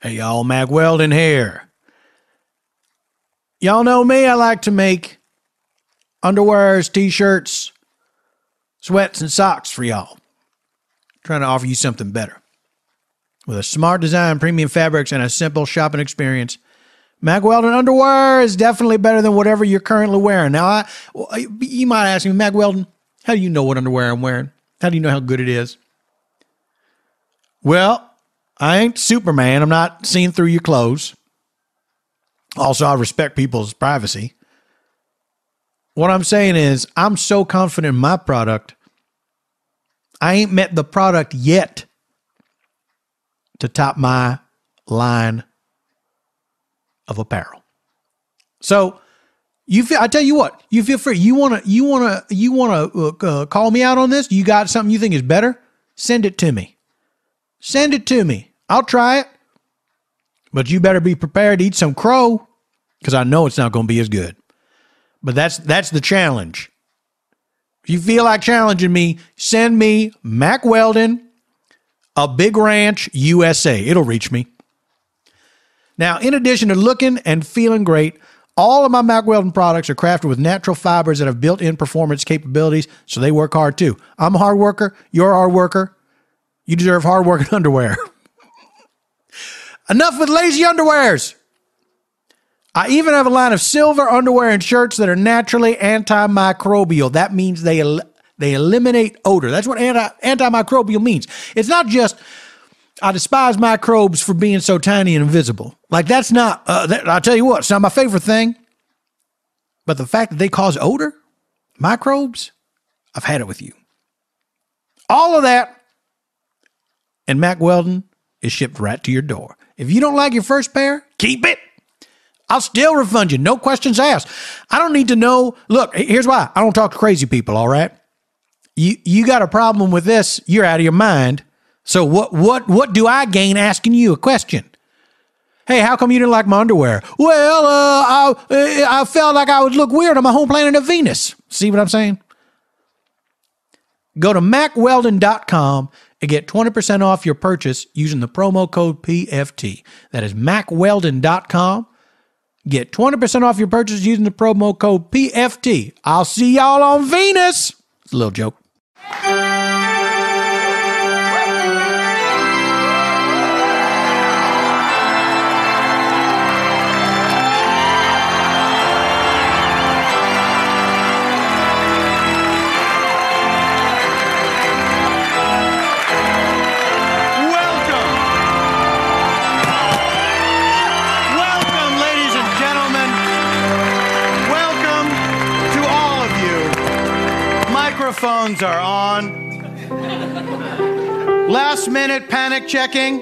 Hey, y'all, Mac Weldon here. Y'all know me, I like to make underwears, t-shirts, sweats, and socks for y'all. Trying to offer you something better. With a smart design, premium fabrics, and a simple shopping experience, Mac Weldon underwear is definitely better than whatever you're currently wearing. Now, you might ask me, Mac Weldon, how do you know what underwear I'm wearing? How do you know how good it is? Well, I ain't Superman. I'm not seeing through your clothes. Also, I respect people's privacy. What I'm saying is, I'm so confident in my product, I ain't met the product yet to top my line of apparel. So, I tell you what, you feel free. You wanna call me out on this? You got something you think is better? Send it to me. Send it to me. I'll try it. But you better be prepared to eat some crow, because I know it's not going to be as good. But that's the challenge. If you feel like challenging me, send me Mac Weldon, a Big Ranch, USA. It'll reach me. Now, in addition to looking and feeling great, all of my Mac Weldon products are crafted with natural fibers that have built-in performance capabilities, so they work hard too. I'm a hard worker. You're a hard worker. You deserve hard-working underwear. Enough with lazy underwears. I even have a line of silver underwear and shirts that are naturally antimicrobial. That means they eliminate odor. That's what antimicrobial means. It's not just, I despise microbes for being so tiny and invisible. Like, that's not, I'll tell you what, it's not my favorite thing. But the fact that they cause odor, microbes, I've had it with you. All of that, and Mac Weldon is shipped right to your door. If you don't like your first pair, keep it. I'll still refund you. No questions asked. I don't need to know. Look, here's why. I don't talk to crazy people, all right? You got a problem with this, you're out of your mind. So what do I gain asking you a question? Hey, how come you didn't like my underwear? Well, I felt like I would look weird on my home planet of Venus. See what I'm saying? Go to MacWeldon.com and get 20% off your purchase using the promo code PFT. That is MacWeldon.com. Get 20% off your purchase using the promo code PFT. I'll see y'all on Venus. It's a little joke. Microphones are on. Last minute panic checking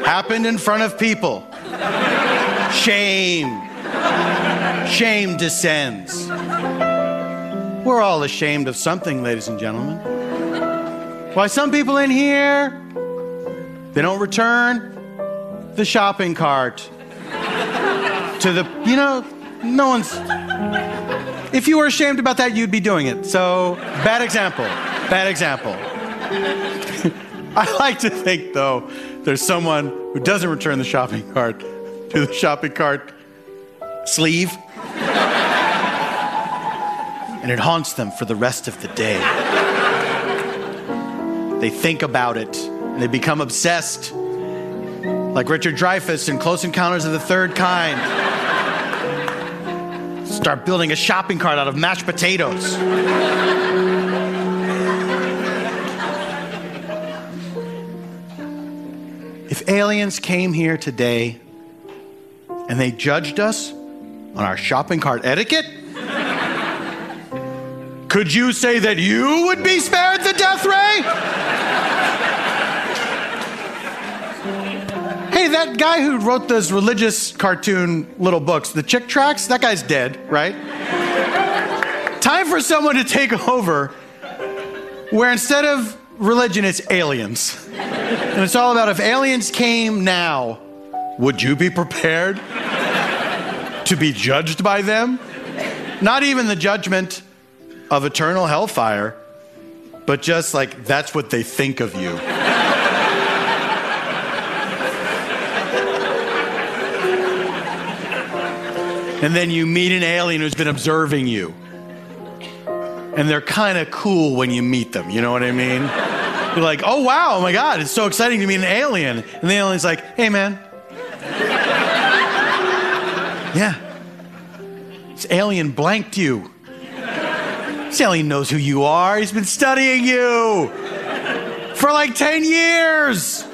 happened in front of people. Shame. Shame descends. We're all ashamed of something, ladies and gentlemen. Why some people in here, they don't return the shopping cart to the, no one's... If you were ashamed about that, you'd be doing it. So, bad example. Bad example. I like to think, though, there's someone who doesn't return the shopping cart to the shopping cart sleeve. And it haunts them for the rest of the day. They think about it, and they become obsessed. Like Richard Dreyfuss in Close Encounters of the Third Kind. Start building a shopping cart out of mashed potatoes. If aliens came here today and they judged us on our shopping cart etiquette, could you say that you would be spared the death ray? Hey, that guy who wrote those religious cartoon little books, the Chick Tracts, that guy's dead, right? Time for someone to take over where instead of religion, it's aliens. And it's all about if aliens came now, would you be prepared to be judged by them? Not even the judgment of eternal hellfire, but just like that's what they think of you. And then you meet an alien who's been observing you. And they're kind of cool when you meet them, you know what I mean? You're like, oh wow, oh my God, it's so exciting to meet an alien. And the alien's like, hey man. Yeah. This alien blanked you. This alien knows who you are. He's been studying you for like 10 years.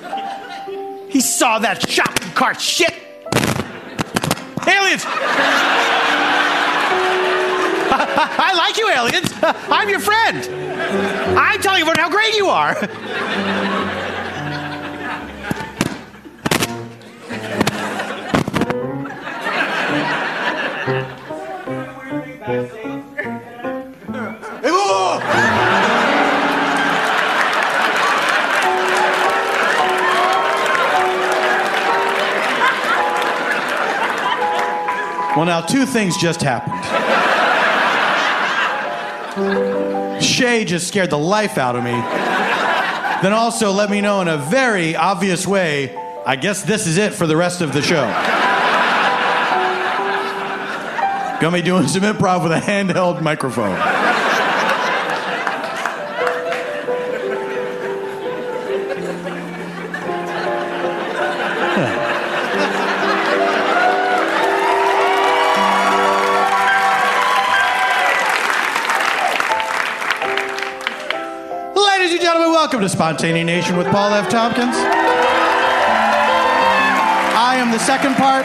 He saw that shopping cart shit. Aliens! I like you, aliens. I'm your friend. I'm telling you about how great you are. Well, now, two things just happened. Shay just scared the life out of me. Then also let me know in a very obvious way, I guess this is it for the rest of the show. Gonna be doing some improv with a handheld microphone. Welcome to Spontaneanation with Paul F. Tompkins. I am the second part.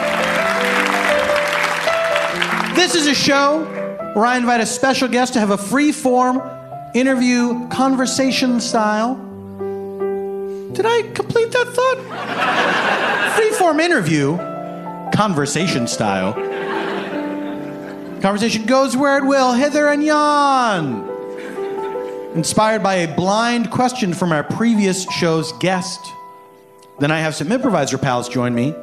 This is a show where I invite a special guest to have a free-form interview, conversation style. Did I complete that thought? Free-form interview, conversation style. Conversation goes where it will, hither and yon. Inspired by a blind question from our previous show's guest. Then I have some improviser pals join me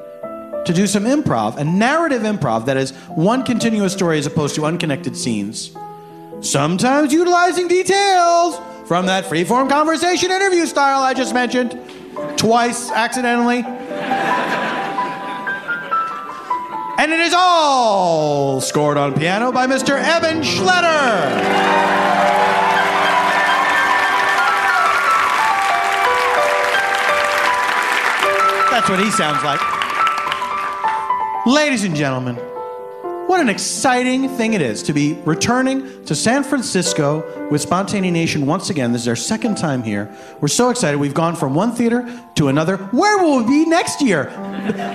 to do some improv, a narrative improv that is one continuous story as opposed to unconnected scenes. Sometimes utilizing details from that freeform conversation interview style I just mentioned. Twice, accidentally. And it is all scored on piano by Mr. Eban Schletter. That's what he sounds like. Ladies and gentlemen, what an exciting thing it is to be returning to San Francisco with Spontaneanation once again. This is our second time here. We're so excited. We've gone from one theater to another. Where will we be next year?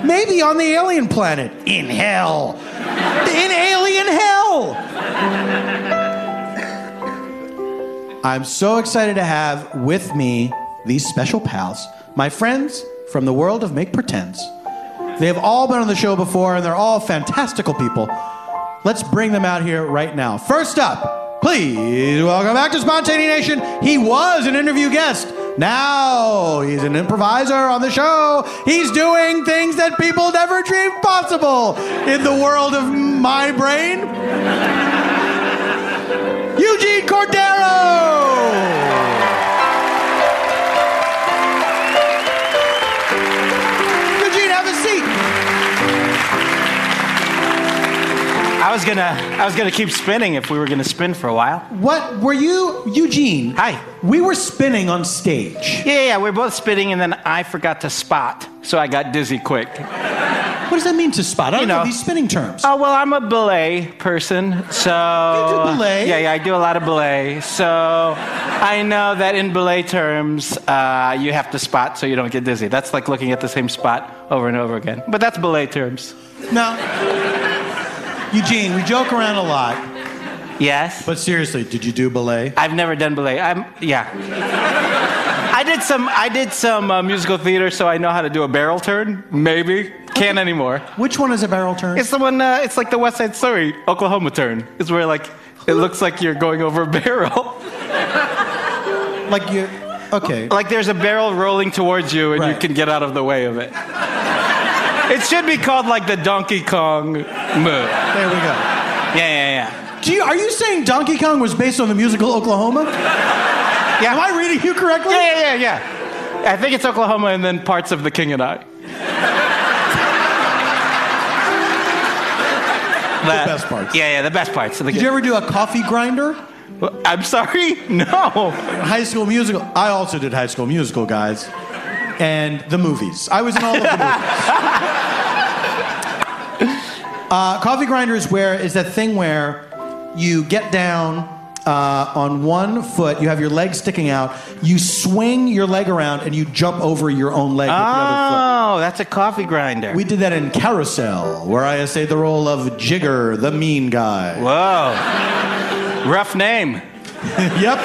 Maybe on the alien planet. In hell. In alien hell. I'm so excited to have with me these special pals, my friends from the world of Make Pretends. They have all been on the show before, and they're all fantastical people. Let's bring them out here right now. First up, please welcome back to Spontaneanation. He was an interview guest. Now he's an improviser on the show. He's doing things that people never dreamed possible in the world of my brain. Eugene Cordero! I was gonna keep spinning if we were gonna spin for a while. What were you, Eugene? Hi. We were spinning on stage. Yeah, we're both spinning, and then I forgot to spot, so I got dizzy quick. What does that mean, to spot? I don't know these spinning terms. Oh, well, I'm a ballet person, so... You do ballet? Yeah, I do a lot of ballet. So I know that in ballet terms, you have to spot so you don't get dizzy. That's like looking at the same spot over and over again. But that's ballet terms. Now, Eugene, we joke around a lot. Yes? But seriously, did you do ballet? I've never done ballet. Yeah. I did some musical theater, so I know how to do a barrel turn. Maybe. Can't anymore. Which one is a barrel turn? It's the one, it's like the West Side Story, Oklahoma turn. It's where, like, it looks like you're going over a barrel. Like you, okay. Like there's a barrel rolling towards you and you can get out of the way of it. It should be called, like, the Donkey Kong move. There we go. Yeah. Are you saying Donkey Kong was based on the musical Oklahoma? Yeah. Am I reading you correctly? Yeah. I think it's Oklahoma and then parts of The King and I. best parts. Yeah, the best parts. Did you ever do a coffee grinder? I'm sorry? No. High School Musical. I also did High School Musical, guys. And the movies. I was in all of the movies. Coffee grinder is that thing where you get down on one foot, you have your leg sticking out, you swing your leg around, and you jump over your own leg with the other foot. Oh, that's a coffee grinder. We did that in Carousel, where I essayed the role of Jigger, the mean guy. Whoa. Rough name. Yep.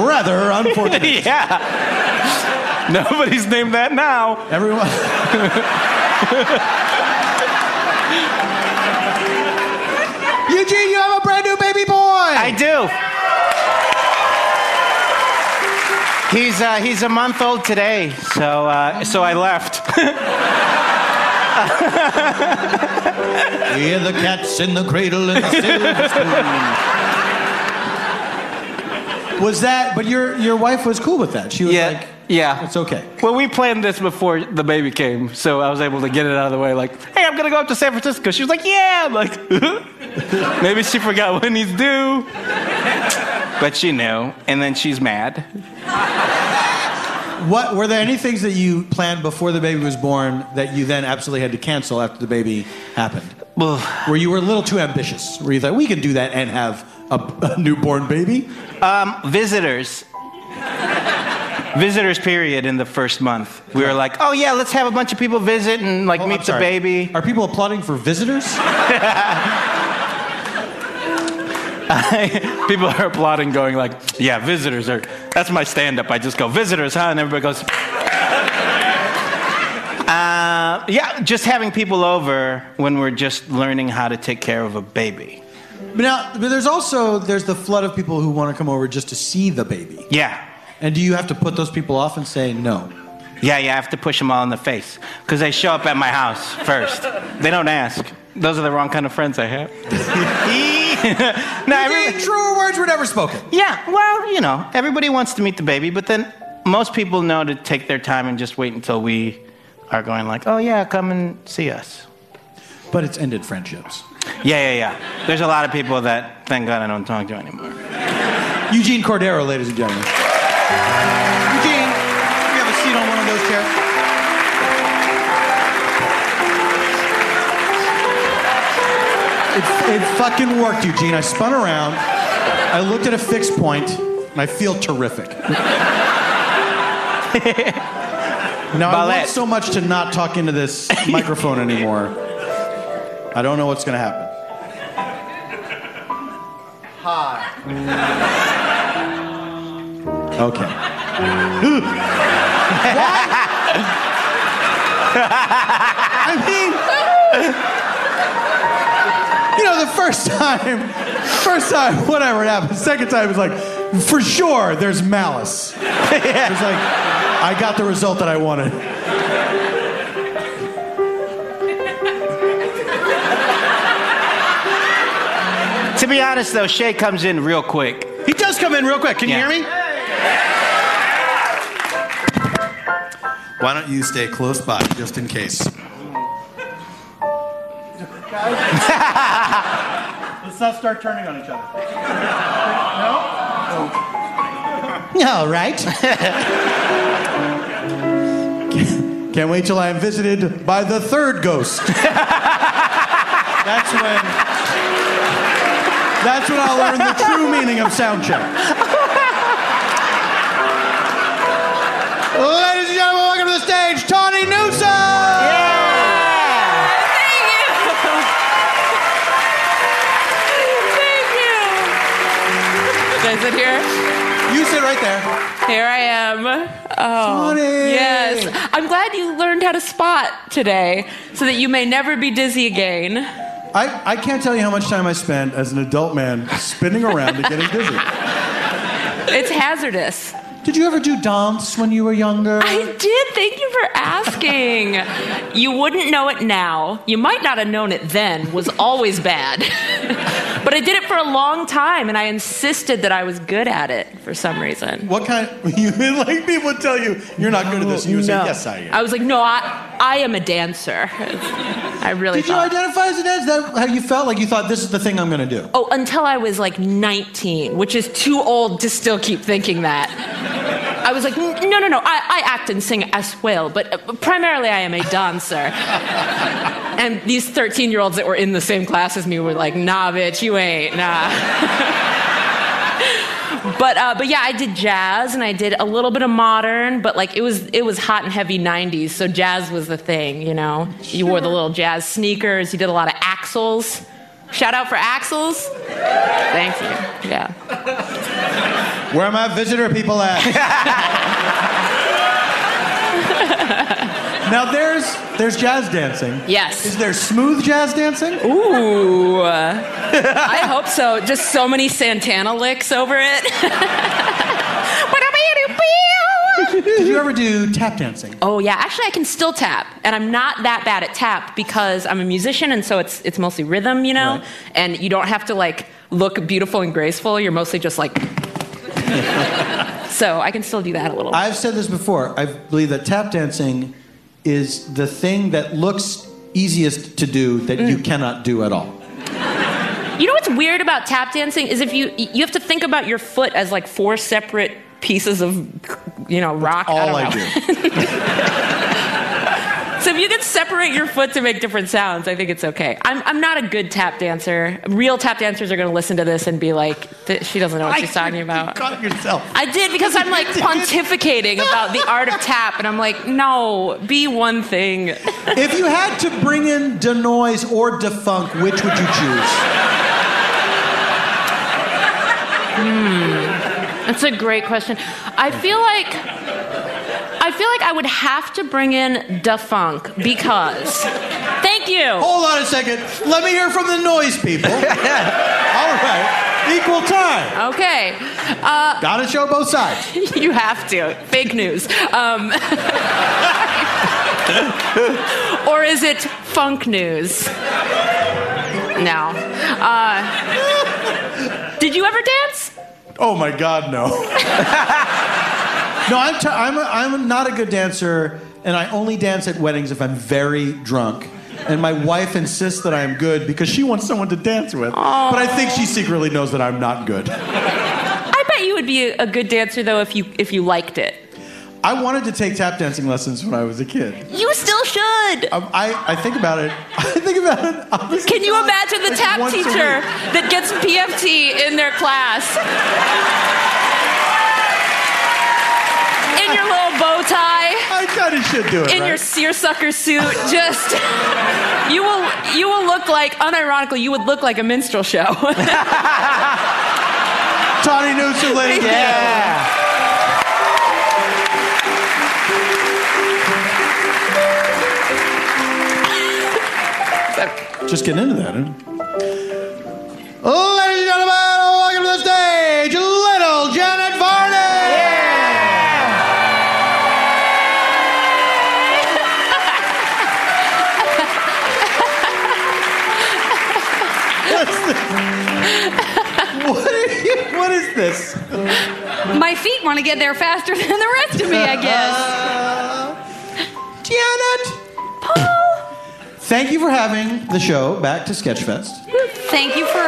Rather unfortunate. Yeah. Nobody's named that now. Everyone. Eugene, you have a brand new baby boy. I do. He's a month old today, so I left. Hear the cats in the cradle and the silver spoon. Was that? But your wife was cool with that. She was like, yeah, it's okay. Well, we planned this before the baby came, so I was able to get it out of the way. Like, hey, I'm gonna go up to San Francisco. She was like, yeah. I'm like, maybe she forgot when he's due, but she knew, and then she's mad. What were there any things that you planned before the baby was born that you then absolutely had to cancel after the baby happened? Where you were a little too ambitious? Where you thought we can do that and have a newborn baby? Visitors. Visitors period in the first month. We were like, oh yeah, let's have a bunch of people visit and like meet the baby. Are people applauding for visitors? People are applauding, going like, yeah, visitors are, that's my stand-up. I just go, visitors, huh? And everybody goes, yeah, just having people over when we're just learning how to take care of a baby. But there's the flood of people who want to come over just to see the baby. Yeah. And do you have to put those people off and say no? Yeah, you have to push them all in the face because they show up at my house first. They don't ask. Those are the wrong kind of friends I have. Truer words were never spoken. Yeah, well, everybody wants to meet the baby, but then most people know to take their time and just wait until we are going like, oh yeah, come and see us. But it's ended friendships. Yeah. There's a lot of people that, thank God, I don't talk to anymore. Eugene Cordero, ladies and gentlemen. Eugene, you have a seat on one of those chairs. It fucking worked, Eugene. I spun around, I looked at a fixed point, and I feel terrific. Now, I want so much to not talk into this microphone anymore. I don't know what's going to happen. Hi. Okay. What? I mean, the first time, whatever it happened. Second time, it's like, for sure, there's malice. It's like, I got the result that I wanted. To be honest, though, Shay comes in real quick. He does come in real quick. Can you hear me? Why don't you stay close by, just in case? Let's not start turning on each other. No? All right. Can't wait till I am visited by the third ghost. That's when I'll learn the true meaning of sound check. Ladies and gentlemen, welcome to the stage, Tawny, Newsome! Yeah! Thank you! Should I sit here? You sit right there. Here I am. Oh, Tawny! yes. I'm glad you learned how to spot today so that you may never be dizzy again. I can't tell you how much time I spent as an adult man spinning around and getting dizzy. It's hazardous. Did you ever do dance when you were younger? I did. Thank you for asking. You wouldn't know it now. You might not have known it then. Was always bad. But I did it for a long time, and I insisted that I was good at it for some reason. What kind? Like people would tell you, you're not good at this, and you would say, yes, I am. I was like, no, I am a dancer. I really Did you identify as a dancer? Is that how you felt? Like you thought, this is the thing I'm going to do? Oh, until I was like 19, which is too old to still keep thinking that. I was like, no, I act and sing as well, but primarily I am a dancer. And these 13-year-olds that were in the same class as me were like, nah, bitch, you ain't, nah. But yeah, I did jazz and I did a little bit of modern, but like it was hot and heavy 90s, so jazz was the thing, you know? Sure. You wore the little jazz sneakers, you did a lot of axles. Shout out for axles. Thank you, yeah. Where are my visitor people at? Now there's jazz dancing. Yes. Is there smooth jazz dancing? Ooh. I hope so. Just so many Santana licks over it. Did you ever do tap dancing? Oh yeah, actually I can still tap, and I'm not that bad at tap because I'm a musician, and so it's mostly rhythm, you know, right. And you don't have to like look beautiful and graceful. You're mostly just like. So I can still do that a little. I've said this before. I believe that tap dancing is the thing that looks easiest to do that you cannot do at all. You know what's weird about tap dancing is if you have to think about your foot as like 4 separate pieces of, rock. That's all I do. So if you can separate your foot to make different sounds, I think it's okay. I'm not a good tap dancer. Real tap dancers are going to listen to this and be like, she doesn't know what she's talking about. You caught yourself. I did because I'm like pontificating about the art of tap, and I'm like, no, be one thing. If you had to bring in denoise or defunk, which would you choose? That's a great question. I feel like I would have to bring in defunk because... Thank you. Hold on a second. Let me hear from the noise people. All right. Equal time. Okay. Gotta show both sides. You have to. Fake news. Or is it funk news? No. Did you ever dance? Oh my God, no. No, I'm not a good dancer, and I only dance at weddings if I'm very drunk. And my wife insists that I am good because she wants someone to dance with. Aww. But I think she secretly knows that I'm not good. I bet you would be a good dancer, though, if you liked it. I wanted to take tap dancing lessons when I was a kid. You still should. I think about it. Honestly, can you imagine the tap teacher that gets PFT in their class? In your little bow tie. I kind of should do it, in right? your seersucker suit. Just, you will look like, unironically, you would look like a minstrel show. Tawny Newsome, ladies. Yeah. Just getting into that, huh? Ladies and gentlemen, welcome to the stage, little Janet Varney! What is this? My feet want to get there faster than the rest of me, I guess. Janet! Paul! Thank you for having the show back to SketchFest. Thank you for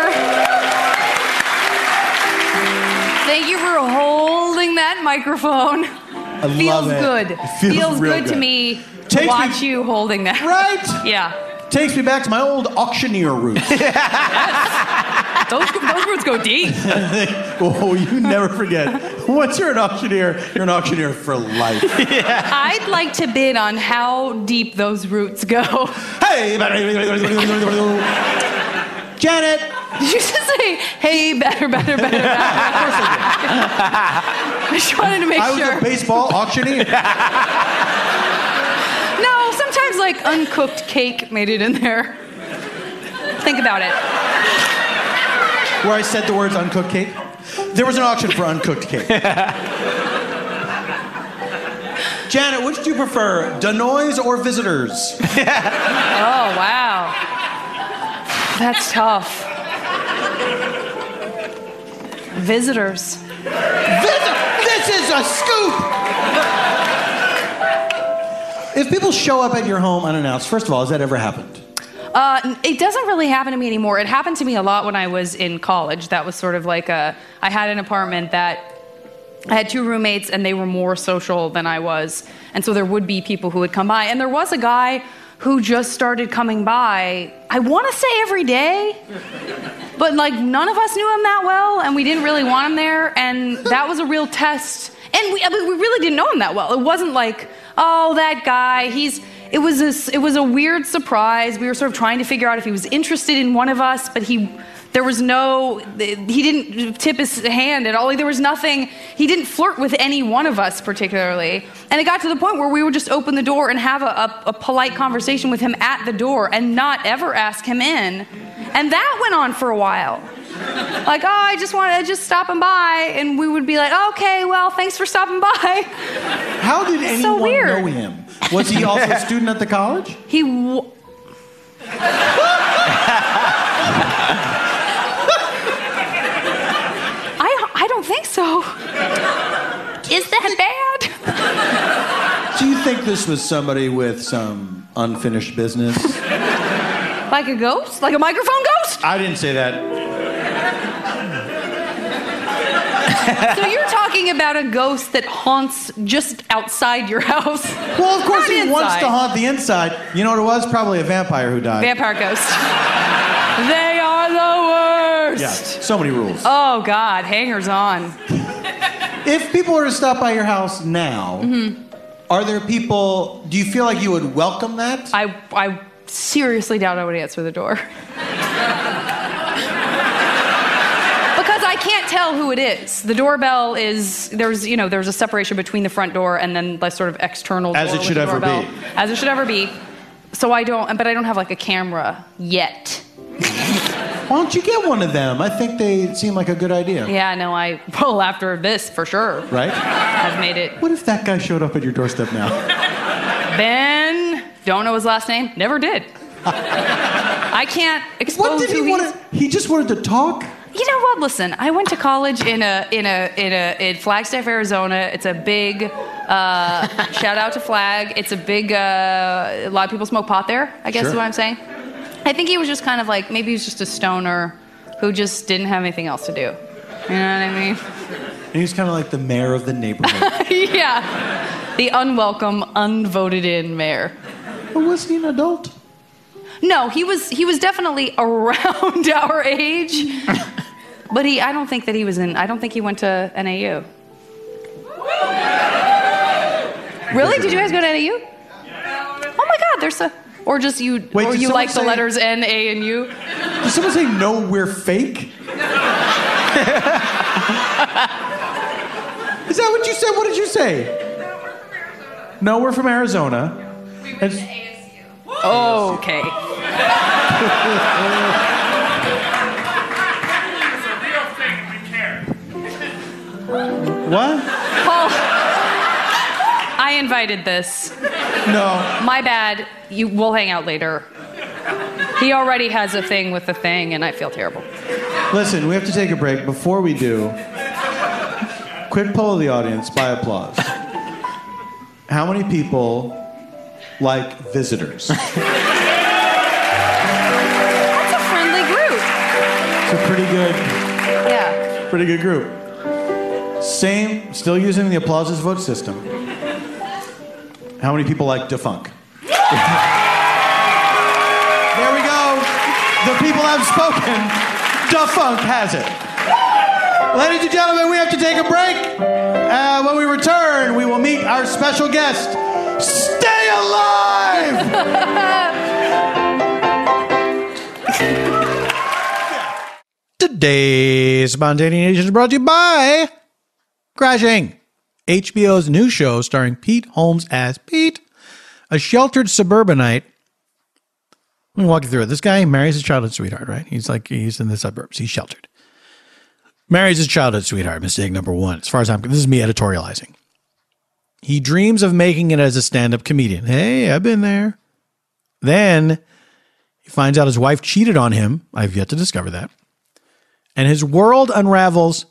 holding that microphone. Feels good. It feels real good to me to watch you holding that. Right? Yeah. Takes me back to my old auctioneer roots. Those roots go deep. Oh, you never forget. Once you're an auctioneer for life. Yeah. I'd like to bid on how deep those roots go. Hey! Janet! Did you just say, hey, better? Of course I did. I just wanted to make sure. I was a baseball auctioneer. No, sometimes like uncooked cake made it in there. Think about it. Where I said the words uncooked cake? There was an auction for uncooked cake. Janet, which do you prefer, denoise or visitors? Oh, wow. That's tough. Visitors. This is a scoop! If people show up at your home unannounced, first of all, has that ever happened? It doesn't really happen to me anymore. It happened to me a lot when I was in college. That was sort of like I had an apartment that I had 2 roommates and they were more social than I was. And so there would be people who would come by. And there was a guy who just started coming by, I want to say every day, but like none of us knew him that well and we didn't really want him there. And that was a real test. And we really didn't know him that well. It wasn't like, oh, that guy, it was a weird surprise. We were sort of trying to figure out if he was interested in one of us, but he didn't tip his hand at all. There was nothing, he didn't flirt with any one of us particularly. And it got to the point where we would just open the door and have a polite conversation with him at the door and not ever ask him in. And that went on for a while. Like, oh, I just stopping by. And we would be like, okay, well, thanks for stopping by. How did anyone know him? Was he also a student at the college? I don't think so. Is that bad? Do you think this was somebody with some unfinished business? Like a ghost? Like a microphone ghost? I didn't say that. So you're talking about a ghost that haunts just outside your house? Well, of course Not he inside. wants to haunt the inside. You know what it was? Probably a vampire who died. Vampire ghost. They are the worst. Yeah, so many rules. Oh, God. Hangers on. If people were to stop by your house now, are there people, do you feel like you would welcome that? I seriously doubt I would answer the door. Because I can't tell who it is. The doorbell is, there's a separation between the front door and then the sort of external door. As it should ever be. As it should ever be. So I don't have like a camera yet. Why don't you get one of them? I think they seem like a good idea. Yeah, no, I will after this, for sure. Right? I've made it. What if that guy showed up at your doorstep now? Ben, don't know his last name, never did. I can't expose What did he want? He just wanted to talk? You know what? Listen, I went to college in Flagstaff, Arizona. It's a big shout out to Flag. It's a big a lot of people smoke pot there, I guess is what I'm saying. I think he was just kind of like, maybe he was just a stoner who just didn't have anything else to do. You know what I mean? And he was kind of like the mayor of the neighborhood. Yeah. The unwelcome, unvoted in mayor. Or was he an adult? No, he was definitely around our age. But I don't think he went to NAU. Really? Did you guys go to NAU? Oh my God, there's or just you, Wait, or you like the letters N, A, and U? Did someone say, no, we're fake? Is that what you said? What did you say? No, we're from Arizona. We went to ASU. Oh, okay. What? Paul, I invited this. No. My bad. We'll hang out later. He already has a thing with the thing, and I feel terrible. Listen, we have to take a break. Before we do, quick poll of the audience by applause. How many people like visitors? That's a friendly group. It's a pretty good group. Same, still using the applauses vote system. How many people like defunk? There we go. The people have spoken. Defunk has it. Ladies and gentlemen, we have to take a break. When we return, we will meet our special guest. Stay alive! Today's Spontaneanation is brought to you by Crashing, HBO's new show starring Pete Holmes as Pete, a sheltered suburbanite. Let me walk you through it. This guy marries his childhood sweetheart, right? He's in the suburbs. He's sheltered. Marries his childhood sweetheart. Mistake number one. As far as this is me editorializing. He dreams of making it as a stand-up comedian. Hey, I've been there. Then he finds out his wife cheated on him. I've yet to discover that. and his world unravels,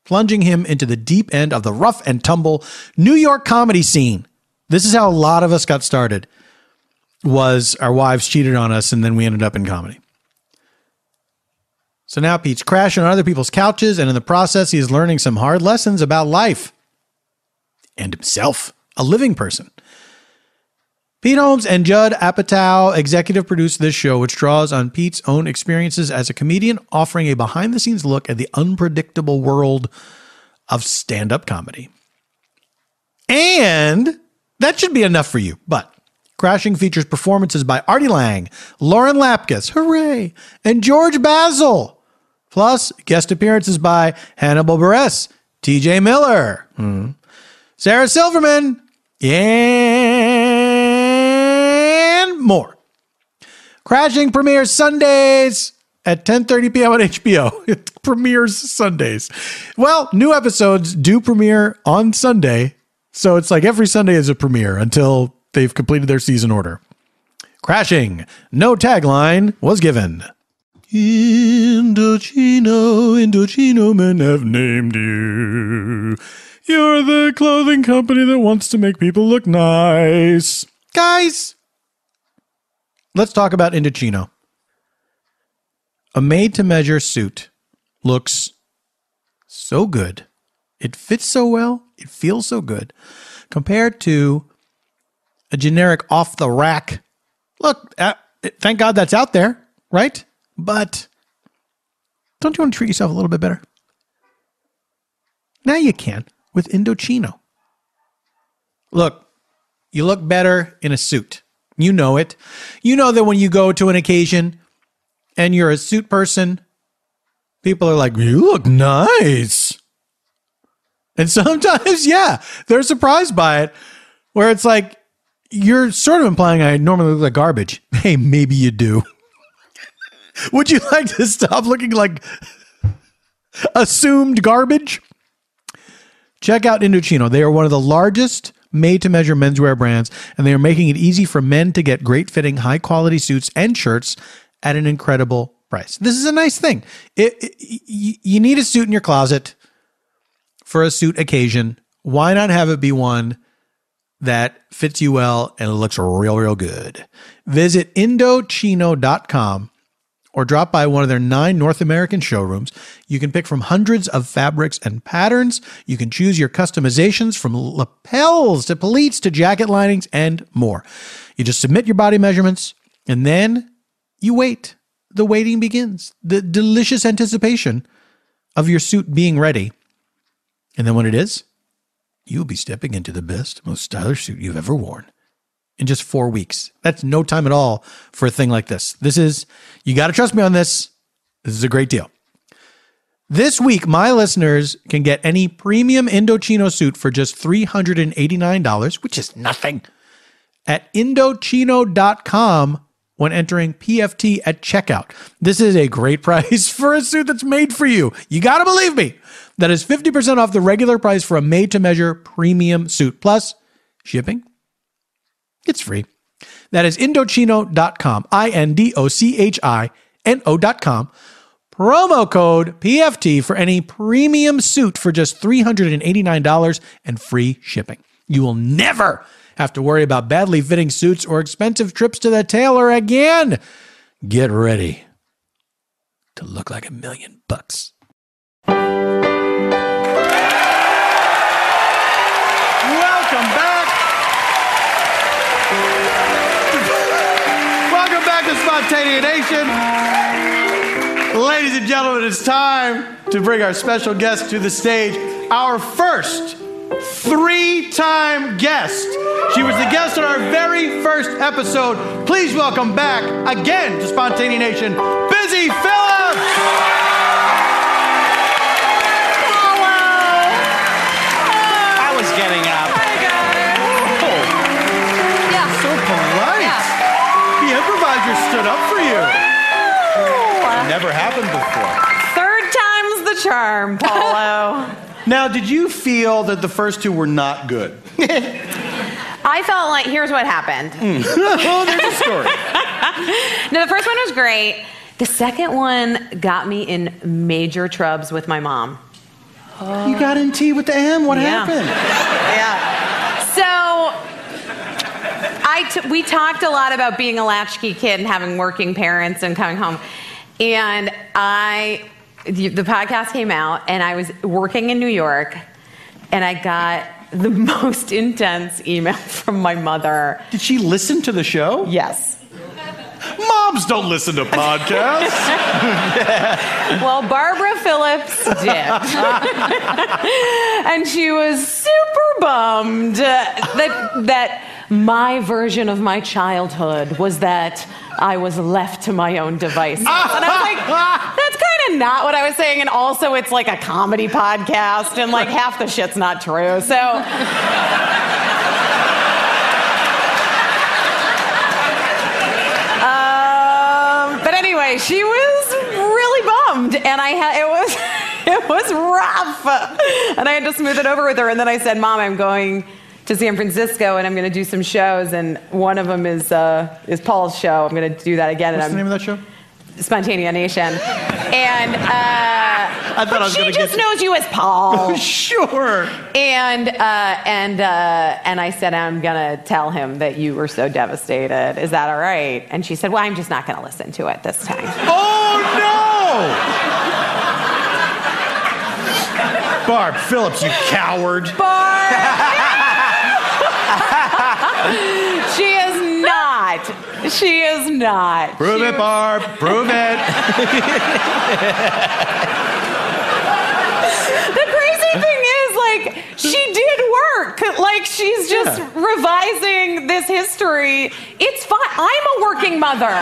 plunging him into the deep end of the rough and tumble New York comedy scene. This is how a lot of us got started, was our wives cheated on us, and then we ended up in comedy. So now Pete's crashing on other people's couches, and in the process, he is learning some hard lessons about life and himself, a living person. Pete Holmes and Judd Apatow executive produced this show, which draws on Pete's own experiences as a comedian, offering a behind-the-scenes look at the unpredictable world of stand-up comedy. And that should be enough for you, but Crashing features performances by Artie Lang, Lauren Lapkus, hooray, and George Basil, plus guest appearances by Hannibal Buress, TJ Miller, Sarah Silverman, and more. Crashing premieres Sundays at 10:30 p.m. on HBO. It premieres Sundays. Well, new episodes do premiere on Sunday, so it's like every Sunday is a premiere until they've completed their season order. Crashing. No tagline was given. Indochino men have named you. You're the clothing company that wants to make people look nice. Guys, let's talk about Indochino. A made-to-measure suit looks so good. It fits so well. It feels so good. Compared to a generic off-the-rack. Look, thank God that's out there, right? But don't you want to treat yourself a little bit better? Now you can with Indochino. Look, you look better in a suit. You know it. You know that when you go to an occasion and you're a suit person, people are like, you look nice. And sometimes, yeah, they're surprised by it, where it's like, you're sort of implying I normally look like garbage. Hey, maybe you do. Would you like to stop looking like assumed garbage? Check out Indochino. They are one of the largest made-to-measure menswear brands, and they are making it easy for men to get great-fitting, high-quality suits and shirts at an incredible price. This is a nice thing. You need a suit in your closet for a suit occasion. Why not have it be one that fits you well and it looks real, real good? Visit Indochino.com or drop by one of their 9 North American showrooms. You can pick from hundreds of fabrics and patterns. You can choose your customizations from lapels to pleats to jacket linings and more. You just submit your body measurements and then you wait. The waiting begins. The delicious anticipation of your suit being ready. And then when it is, you'll be stepping into the best, most stylish suit you've ever worn in just 4 weeks. That's no time at all for a thing like this. You got to trust me on this. This is a great deal. This week, my listeners can get any premium Indochino suit for just $389, which is nothing, at Indochino.com when entering PFT at checkout. This is a great price for a suit that's made for you. You got to believe me. That is 50% off the regular price for a made-to-measure premium suit. Plus, shipping, it's free. That is Indochino.com, Indochino.com. Promo code PFT for any premium suit for just $389 and free shipping. You will never have to worry about badly fitting suits or expensive trips to the tailor again. Get ready to look like $1 million. Welcome back to Spontaneanation. Ladies and gentlemen, it's time to bring our special guest to the stage. Our first 3-time guest. She was the guest on our very first episode. Please welcome back again to Spontaneanation, Busy Phillips. I was getting up. Hi, guys. Oh, Yeah. So polite. Yeah. The improviser stood up for you. Never happened before. Third time's the charm, Paulo. Now, did you feel that the first 2 were not good? I felt like, here's what happened. Oh, there's a story. No, the first one was great. The second one got me in major trubs with my mom. You got in tea with the M? What happened? Yeah. So we talked a lot about being a latchkey kid and having working parents and coming home. And the podcast came out, and I was working in New York, and I got the most intense email from my mother. Did she listen to the show? Yes. Moms don't listen to podcasts. Well, Barbara Phillips did. And she was super bummed that my version of my childhood was that I was left to my own devices. And I was like, that's kind of not what I was saying. And also, it's like a comedy podcast, and like half the shit's not true. So... But anyway, she was really bummed, and it was rough, and I had to smooth it over with her. And then I said, "Mom, I'm going to San Francisco, and I'm going to do some shows, and one of them is Paul's show. I'm going to do that again." What's the name of that show? Spontaneanation. And I thought I was she gonna just get knows you as Paul. Oh, sure. And I said, I'm gonna tell him that you were so devastated. Is that all right? And she said, well, I'm just not gonna listen to it this time. Oh no! Barb Phillips, you coward. Barb! She is not. She is not. Prove it, Barb. Prove it. The crazy thing is, like, she did work. Like, she's just revising this history. It's fine. I'm a working mother.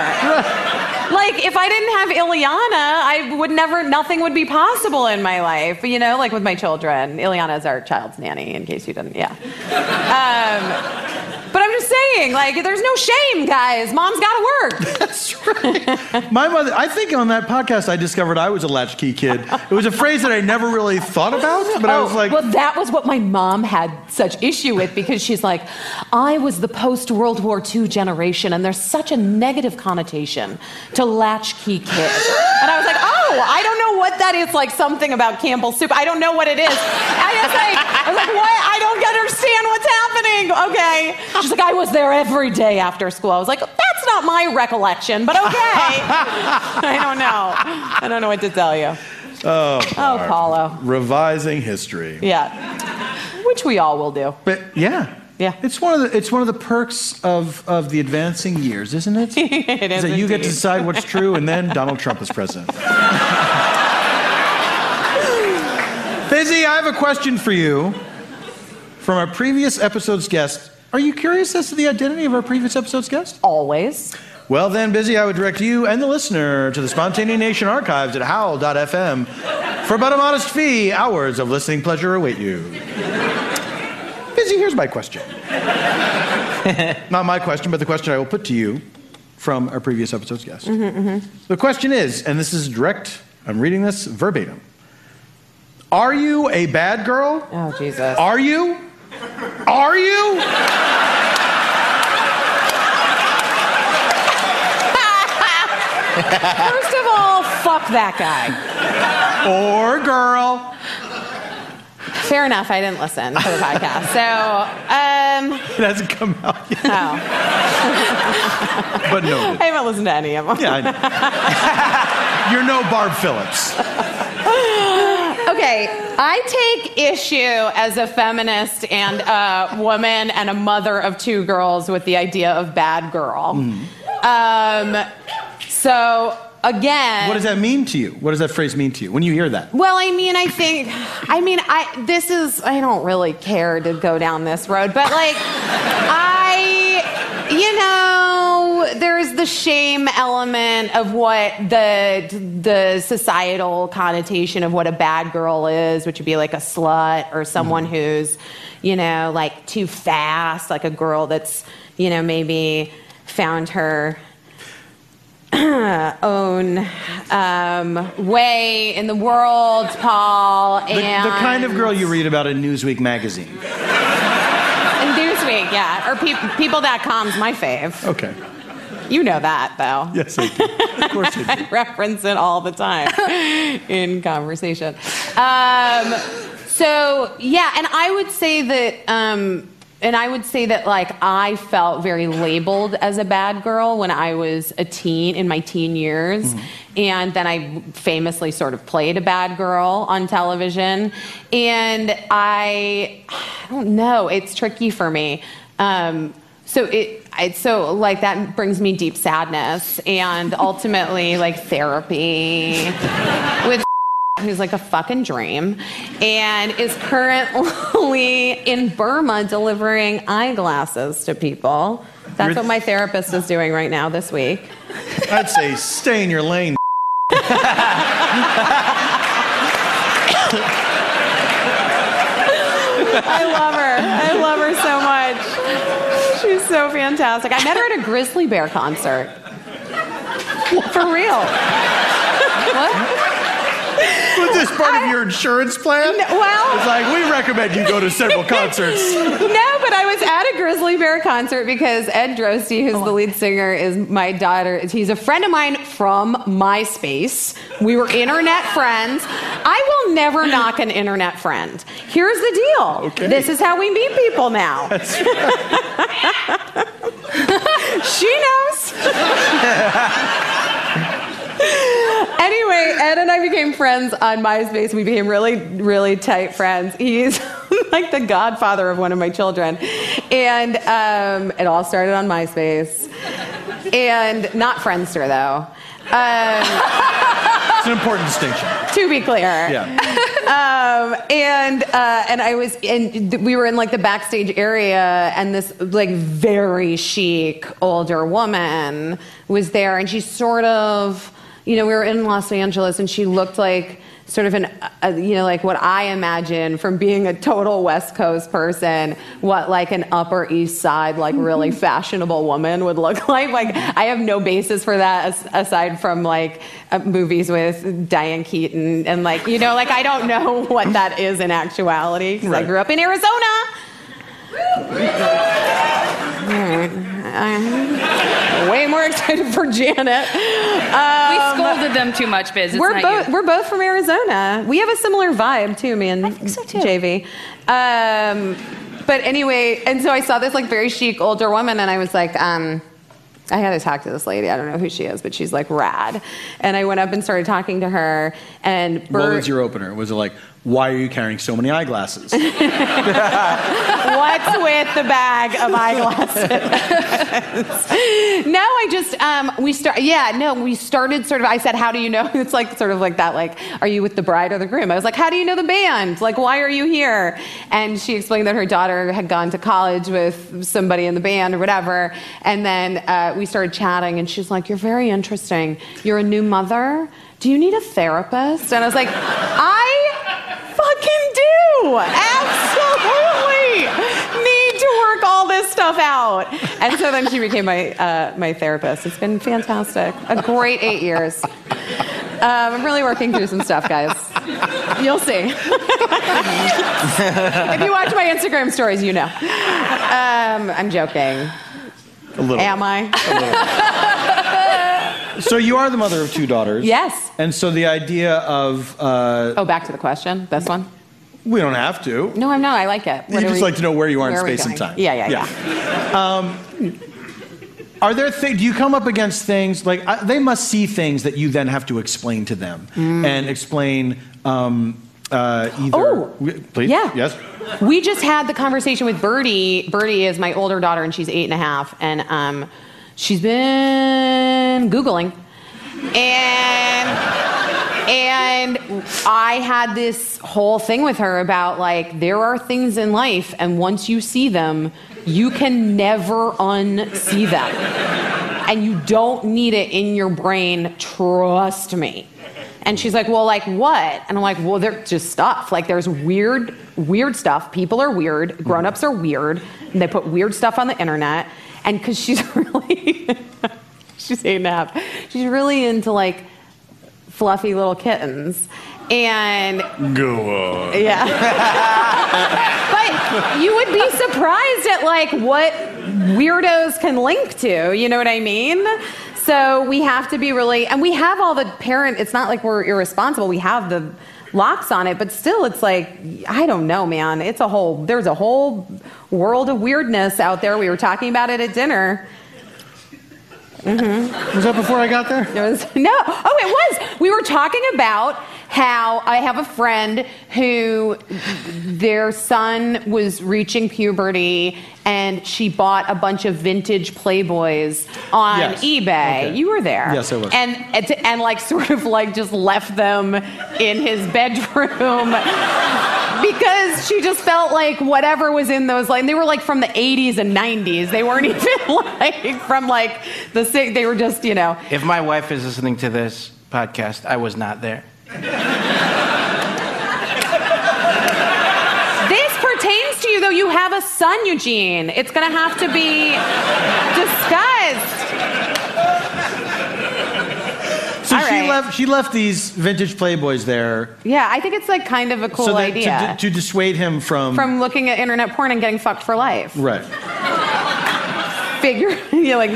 Like, if I didn't have Ileana, nothing would be possible in my life, you know, like with my children. Ileana is our child's nanny, in case you didn't, But I'm just saying, like, there's no shame, guys. Mom's got to work. That's right. My mother, I think on that podcast I discovered I was a latchkey kid. It was a phrase that I never really thought about, but I was like... Well, that was what my mom had such issue with, because she's like, I was the post-World War II generation, and there's such a negative connotation to latchkey kid. And I was like, oh, I don't know what that is, like something about Campbell's soup. I don't know what it is. I was like, what? I don't understand what's happening. Okay. She's like, I was there every day after school. I was like, that's not my recollection, but okay. I don't know what to tell you. Oh, Paulo. Revising history. Yeah. Which we all will do. But yeah. Yeah. It's one of the perks of the advancing years, isn't it? It is that you get to decide what's true, and then Donald Trump is president. Busy, I have a question for you from our previous episode's guest. Are you curious as to the identity of our previous episode's guest? Always. Well then, Busy, I would direct you and the listener to the Spontaneanation archives at howl.fm. For about a modest fee, hours of listening pleasure await you. Busy, here's my question. Not my question, but the question I will put to you from our previous episode's guest. The question is, and this is direct, I'm reading this verbatim. Are you a bad girl? Oh, Jesus. Are you? Are you? First of all, fuck that guy. Or girl. Fair enough, I didn't listen to the podcast. So, It hasn't come out yet. Oh. But noted. I haven't listened to any of them. Yeah, I know. You're no Barb Phillips. Okay, I take issue as a feminist and a woman and a mother of two girls with the idea of bad girl. So, again... What does that mean to you? What does that phrase mean to you when you hear that? Well, I don't really care to go down this road, but like, there's the shame element of what the societal connotation of what a bad girl is, which would be like a slut or someone who's, like too fast, like a girl that's, maybe found her own way in the world, Paul. The kind of girl you read about in Newsweek magazine. In Newsweek, yeah. Or people.com's my fave. Okay. You know that, though. Yes, I do. Of course I do. I reference it all the time in conversation. So, yeah, and I would say that, like, I felt very labeled as a bad girl when I was a teen, in my teen years. Mm-hmm. And then I famously sort of played a bad girl on television. And I don't know, it's tricky for me. So that brings me deep sadness and ultimately like therapy with who's like a fucking dream and is currently in Burma delivering eyeglasses to people. That's what my therapist is doing right now this week. I'd say stay in your lane. I love her so much. She's so fantastic. I met her at a grizzly bear concert. For real. What? Was this part of your insurance plan? Well, it's like, we recommend you go to several concerts. No, but I was at a grizzly bear concert because Ed Drosty, who's the lead singer, is my daughter. He's a friend of mine from MySpace. We were internet friends. I will never knock an internet friend. Here's the deal. Okay. This is how we meet people now. That's right. She knows. Anyway, Ed and I became friends on MySpace. We became really, really tight friends. He's like the godfather of one of my children. And it all started on MySpace. And not Friendster, though. It's an important distinction. To be clear. Yeah. And we were in like the backstage area, and this like very chic older woman was there, and she sort of, we were in Los Angeles, and she looked like sort of like what I imagine from being a total West Coast person, what like an Upper East Side, like really fashionable woman would look like. Like, I have no basis for that aside from like movies with Diane Keaton and like, like I don't know what that is in actuality because I grew up in Arizona. I'm way more excited for Janet. We scolded them too much, Biz. We're both from Arizona. We have a similar vibe too, me and I think so too. JV. But anyway, and so I saw this like very chic older woman, and I was like, I had to talk to this lady. I don't know who she is, but she's like rad. And I went up and started talking to her. And what was your opener? Was it like, why are you carrying so many eyeglasses? What's with the bag of eyeglasses? No, we started sort of, I said, how do you know? It's like sort of like that, like, are you with the bride or the groom? I was like, how do you know the band? Like, why are you here? And she explained that her daughter had gone to college with somebody in the band or whatever. And then we started chatting, and she's like, you're very interesting. You're a new mother? Do you need a therapist? And I was like, I fucking do! Absolutely! Need to work all this stuff out. And so then she became my therapist. It's been fantastic. A great 8 years. I'm really working through some stuff, guys. You'll see. If you watch my Instagram stories, you know. I'm joking. A little. Am I? A little. So you are the mother of 2 daughters. Yes. And so the idea of... back to the question, this one? We don't have to. No, I'm not. I like it. You just like to know where you are in space and time. Yeah. Are there things... Do you come up against things... Like, they must see things that you then have to explain to them. And explain either... Oh! Please? Yeah. Yes? We just had the conversation with Birdie. Birdie is my older daughter, and she's 8.5. And she's been Googling. And I had this whole thing with her about, like, there are things in life, and once you see them, you can never unsee them. And you don't need it in your brain, trust me. And she's like, well, like what? And I'm like, well, there's just stuff. Like, there's weird stuff. People are weird. Grown-ups are weird. And they put weird stuff on the internet. And because she's really, she's 8.5. She's really into, like, fluffy little kittens. And... Go on. Yeah. But you would be surprised at, like, what weirdos can link to, you know what I mean? So we have to be really, and we have all the it's not like we're irresponsible, we have the locks on it, but still it's like, I don't know, man. There's a whole world of weirdness out there. We were talking about it at dinner. Mm-hmm. Was that before I got there? No. Oh, it was. We were talking about how I have a friend who their son was reaching puberty and she bought a bunch of vintage Playboys on eBay. Okay. You were there. Yes, I was. And like sort of like just left them in his bedroom because she just felt like whatever was in those, like they were like from the 80s and 90s. They weren't even like from like they were just, you know. If my wife is listening to this podcast, I was not there. This pertains to you, though. You have a son, Eugene. It's going to have to be discussed. So she left these vintage Playboys there. Yeah, I think it's like kind of a cool idea. To dissuade him from looking at internet porn and getting fucked for life. Right. You're like,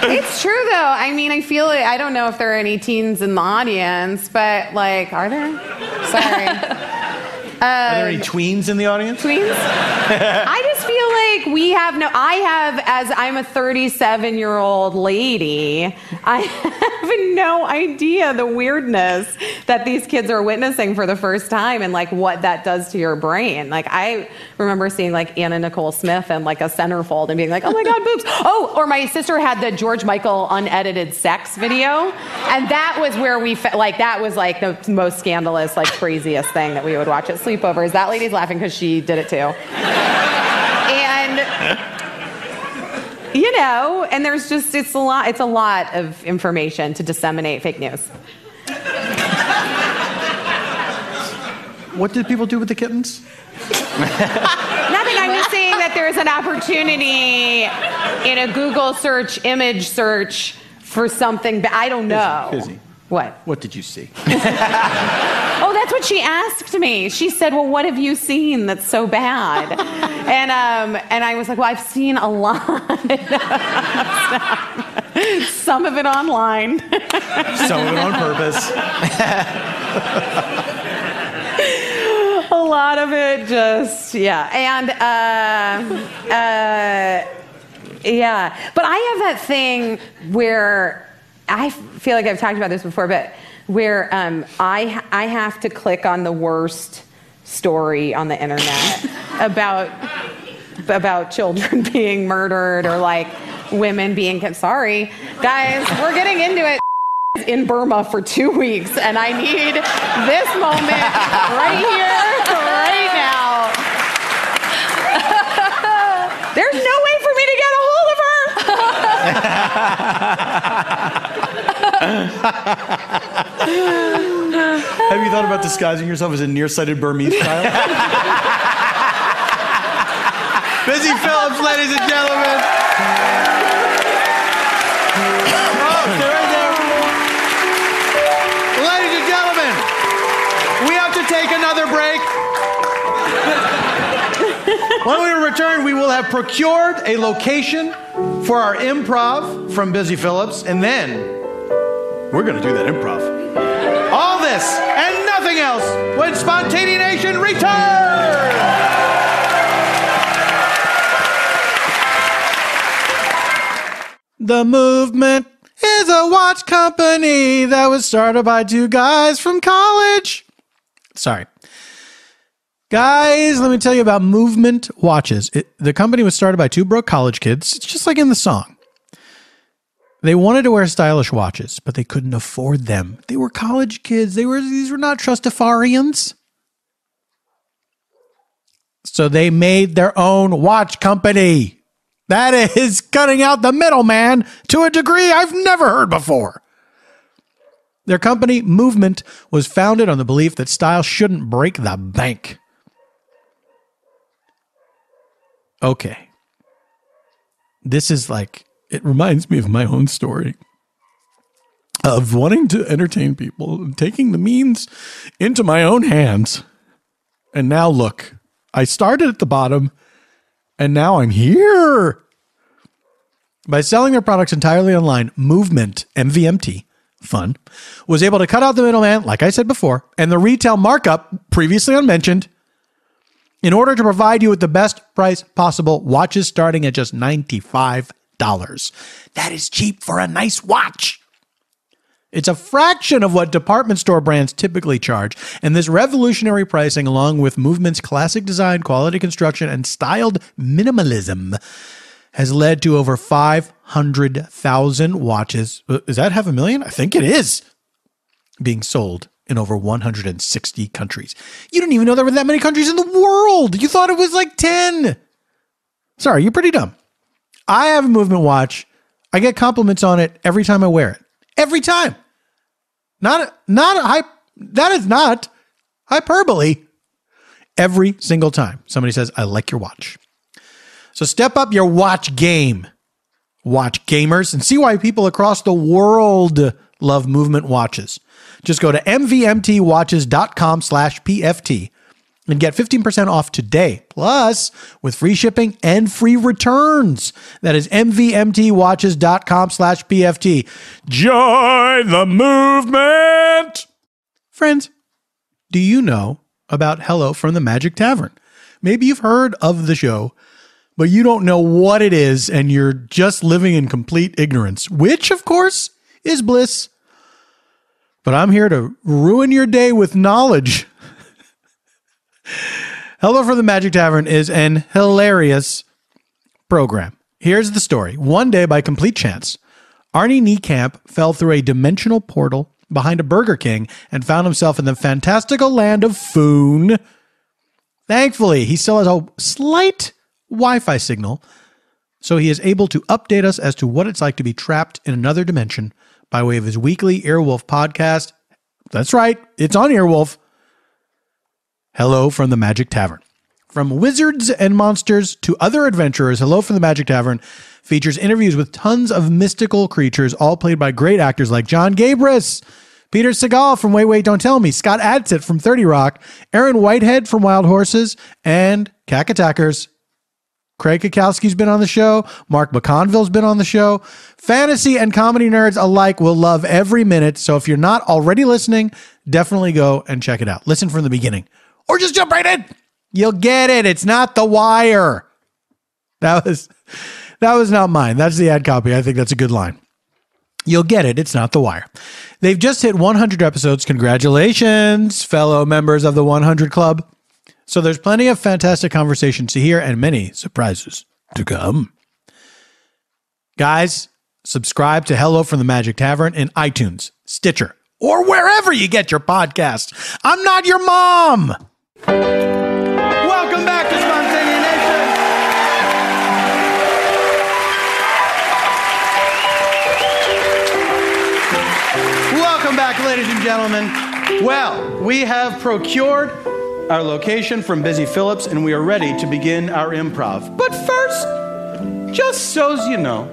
it's true, though. I mean, I feel like, I don't know if there are any teens in the audience, but like, are there? Sorry. Are there any tweens in the audience? Tweens? I just feel like as I'm a 37-year-old lady, I have no idea the weirdness that these kids are witnessing for the first time and like what that does to your brain. Like I remember seeing like Anna Nicole Smith and like a centerfold and being like, oh my God, boobs. Oh, or my sister had the George Michael unedited sex video. And that was where that was like the most scandalous, like craziest thing that we would watch at sleepovers. That lady's laughing because she did it too. And, you know, and there's just, it's a lot of information to disseminate fake news. What did people do with the kittens? Nothing. I was saying that there's an opportunity in a Google search, image search for something, but I don't know. Busy. What did you see? Oh, that's what she asked me. She said, well, what have you seen that's so bad? And I was like, well, I've seen a lot. Some of it online. Some of it on purpose. A lot of it just, yeah. And, yeah. But I have that thing where I feel like I've talked about this before, but where I have to click on the worst story on the internet about children being murdered or like women being kept. Sorry, guys, we're getting into it. In Burma for 2 weeks, and I need this moment right here, right now. There's no way for me to get a hold of her. Have you thought about disguising yourself as a nearsighted Burmese child? Busy Phillips, ladies and gentlemen. Take another break. When we return, we will have procured a location for our improv from Busy Phillips, and then we're going to do that improv. All this and nothing else when Spontaneanation returns. The movement is a watch company that was started by two guys from college. Sorry. Guys, let me tell you about Movement Watches. The company was started by two broke college kids. It's just like in the song. They wanted to wear stylish watches, but they couldn't afford them. They were college kids. These were not trustafarians. So they made their own watch company. That is cutting out the middleman to a degree I've never heard before. Their company, Movement, was founded on the belief that style shouldn't break the bank. Okay. This is like, it reminds me of my own story of wanting to entertain people and taking the means into my own hands. And now look, I started at the bottom and now I'm here. By selling their products entirely online, Movement, MVMT, fun, was able to cut out the middleman, like I said before, and the retail markup, previously unmentioned, in order to provide you with the best price possible. Watches starting at just $95. That is cheap for a nice watch. It's a fraction of what department store brands typically charge, and this revolutionary pricing, along with Movement's classic design, quality construction, and styled minimalism, has led to over 500,000 watches. Is that 500,000? I think it is. Being sold in over 160 countries. You didn't even know there were that many countries in the world. You thought it was like 10. Sorry, you're pretty dumb. I have a Movement watch. I get compliments on it every time I wear it. Every time. That is not hyperbole. Every single time somebody says, I like your watch. So step up your watch game, watch gamers, and see why people across the world love Movement watches. Just go to mvmtwatches.com/PFT and get 15% off today, plus with free shipping and free returns. That is mvmtwatches.com/PFT. Join the movement! Friends, do you know about Hello from the Magic Tavern? Maybe you've heard of the show, but you don't know what it is, and you're just living in complete ignorance, which, of course, is bliss. But I'm here to ruin your day with knowledge. Hello from the Magic Tavern is an hilarious program. Here's the story. One day, by complete chance, Arnie Niekamp fell through a dimensional portal behind a Burger King and found himself in the fantastical land of Foon. Thankfully, he still has a slight Wi-Fi signal, so he is able to update us as to what it's like to be trapped in another dimension by way of his weekly Earwolf podcast. That's right, it's on Earwolf. Hello from the Magic Tavern. From wizards and monsters to other adventurers, Hello from the Magic Tavern features interviews with tons of mystical creatures, all played by great actors like John Gabris, Peter Segal from Wait, Wait, Don't Tell Me, Scott Adsit from 30 Rock, Aaron Whitehead from Wild Horses, and Cack Attackers. Craig Kukowski's been on the show. Mark McConville's been on the show. Fantasy and comedy nerds alike will love every minute. So if you're not already listening, definitely go and check it out. Listen from the beginning. Or just jump right in. You'll get it. It's not The Wire. That was not mine. That's the ad copy. I think that's a good line. You'll get it. It's not The Wire. They've just hit 100 episodes. Congratulations, fellow members of the 100 Club. So there's plenty of fantastic conversations to hear and many surprises to come. Guys, subscribe to Hello from the Magic Tavern in iTunes, Stitcher, or wherever you get your podcasts. I'm not your mom. Welcome back to Spontaneanation. Welcome back, ladies and gentlemen. Well, we have procured our location from Busy Phillips, and we are ready to begin our improv. But first, just so's you know,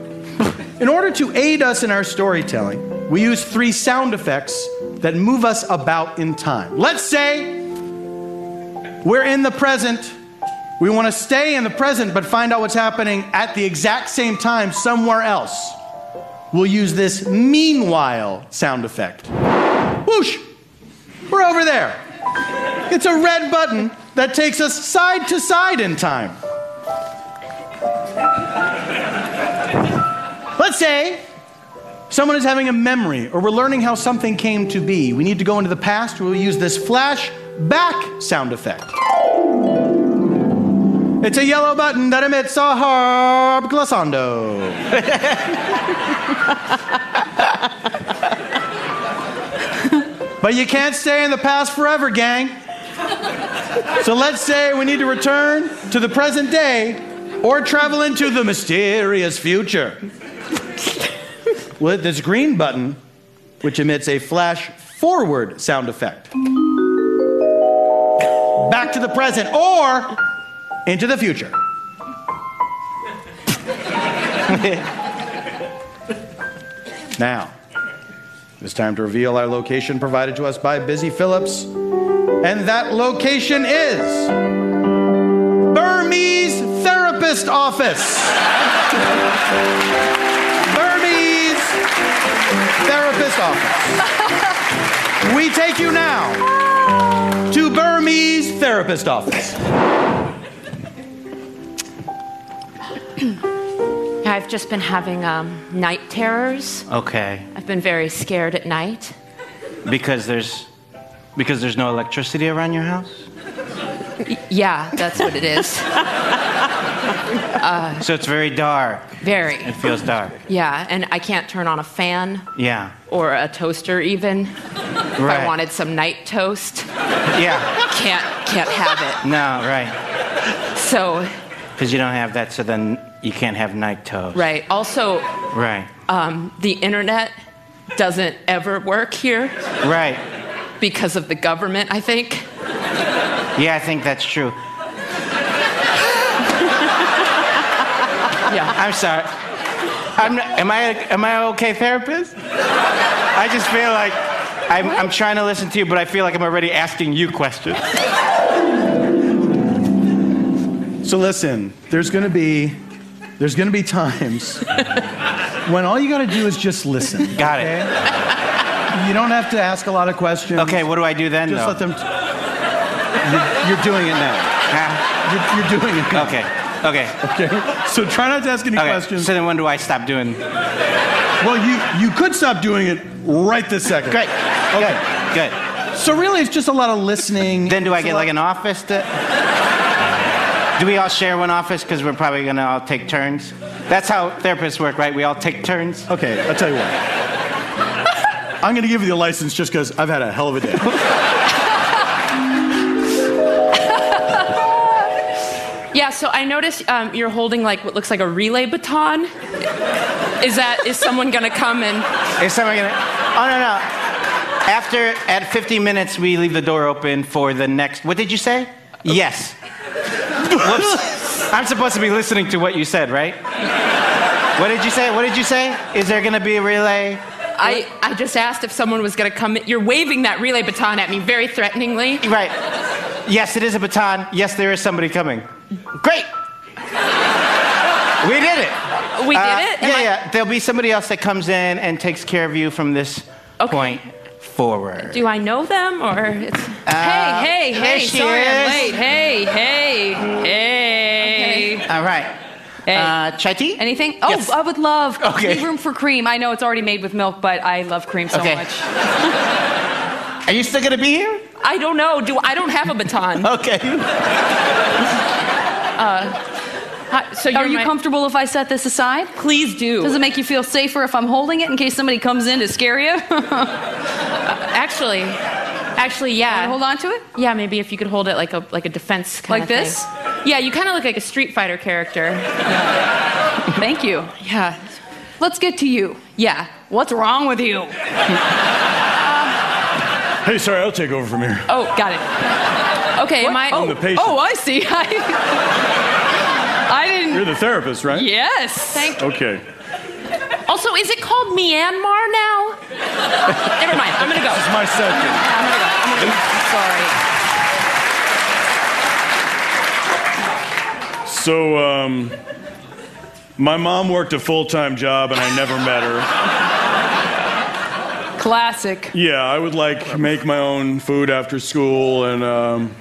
in order to aid us in our storytelling, we use 3 sound effects that move us about in time. Let's say we're in the present. We want to stay in the present, but find out what's happening at the exact same time somewhere else. We'll use this meanwhile sound effect. Whoosh! We're over there. It's a red button that takes us side to side in time. Let's say someone is having a memory, or we're learning how something came to be. We need to go into the past. We'll use this flashback sound effect. It's a yellow button that emits a harp glissando. But you can't stay in the past forever, gang. So let's say we need to return to the present day or travel into the mysterious future. With this green button, which emits a flash forward sound effect. Back to the present or into the future. Now, it's time to reveal our location provided to us by Busy Phillips. And that location is Burmese therapist Therapist Office. Burmese Therapist Office. We take you now to Burmese Therapist Office. I've just been having night terrors. Okay. I've been very scared at night. Because there's no electricity around your house? Yeah, that's what it is. So it's very dark. Very. It feels dark. Yeah, and I can't turn on a fan Yeah. or a toaster even. If I wanted some night toast, Yeah. can't have it. No, right. So, Because you don't have that, so then you can't have night toast. right. Also, Right. the internet doesn't ever work here Right. because of the government, I think. Yeah, I think that's true. Yeah. I'm sorry. Am I an okay therapist? I just feel like I'm trying to listen to you, but I feel like I'm already asking you questions. So listen, there's gonna be times when all you gotta do is just listen. Got it. Okay? You don't have to ask a lot of questions. Okay, what do I do then, Just though? let them. You're doing it now. You're doing it now. Okay. Okay. Okay. So try not to ask any Okay. questions. So then when do I stop doing? Well, you could stop doing it right this second. Great. Okay. Good. So really, it's just a lot of listening. Then do I It's a get lot- like an office to... Do we all share one office? Because we're probably going to all take turns. That's how therapists work, right? We all take turns. Okay, I'll tell you what. I'm going to give you the license just because I've had a hell of a day. Yeah, so I noticed you're holding like what looks like a relay baton. Is someone gonna come and... Is someone going to... Oh, no. At 50 minutes, we leave the door open for the next... What did you say? Yes. Whoops. I'm supposed to be listening to what you said, right? What did you say? Is there going to be a relay? I just asked if someone was gonna come in. You're waving that relay baton at me very threateningly. Right. Yes, it is a baton. Yes, there is somebody coming. Great. We did it. We did it? Yeah. There'll be somebody else that comes in and takes care of you from this point forward. Do I know them or it's... Hey, there she sorry I'm is. late. Hey. All right. Hey. Chai tea? Anything? Oh, Yes. I would love. Okay. Leave room for cream. I know it's already made with milk, but I love cream so Okay. much. Are you still going to be here? I don't know. I don't have a baton. Okay. So Are you comfortable if I set this aside? Please do. Does it make you feel safer if I'm holding it in case somebody comes in to scare you? Actually, yeah. Hold on to it? Yeah, maybe if you could hold it like a defense kind Like of thing. this? Yeah, you kind of look like a Street Fighter character. Thank you. Yeah. Let's get to you. Yeah. What's wrong with you? Hey, sorry, I'll take over from here. Oh, got it. Okay, am I... I'm the patient. Oh, I see. I didn't... You're the therapist, right? Yes. Thank you. Okay. Also, is it called Myanmar now? Never mind. I'm gonna go. This is my second. I'm gonna go. Sorry. So, my mom worked a full-time job and I never met her. Classic. Yeah, I would make my own food after school and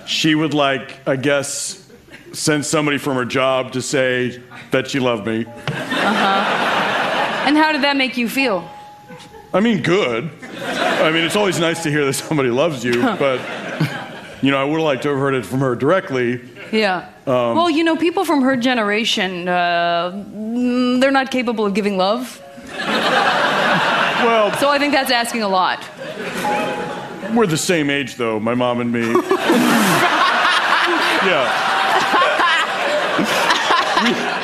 she would I guess, send somebody from her job to say that she loved me. And how did that make you feel? I mean, good. I mean, it's always nice to hear that somebody loves you, but, I would have liked to have heard it from her directly. Yeah. Well, people from her generation, they're not capable of giving love. Well, So I think that's asking a lot. we're the same age, though, my mom and me. Yeah.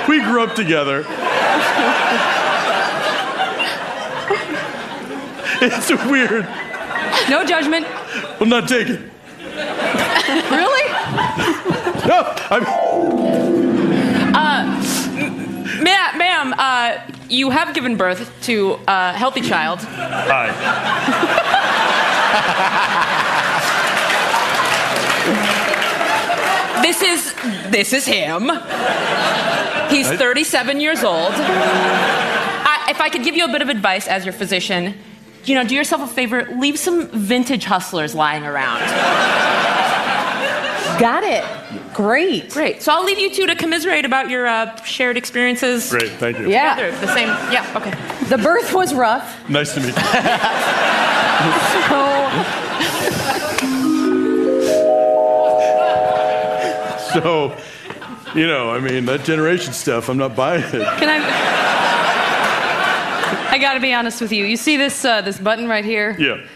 We grew up together. It's weird. No judgment. I'm not taking. Really? No, Ma'am, you have given birth to a healthy child. Hi. This is him. He's 37 years old. If I could give you a bit of advice as your physician, do yourself a favor, leave some vintage hustlers lying around. Got it. Great. Great. So I'll leave you two to commiserate about your shared experiences. Great, thank you. Yeah. Together. The same. Yeah. Okay. The birth was rough. Nice to meet you. So, that generation stuff, I'm not buying it. I gotta be honest with you. You see this button right here? Yeah.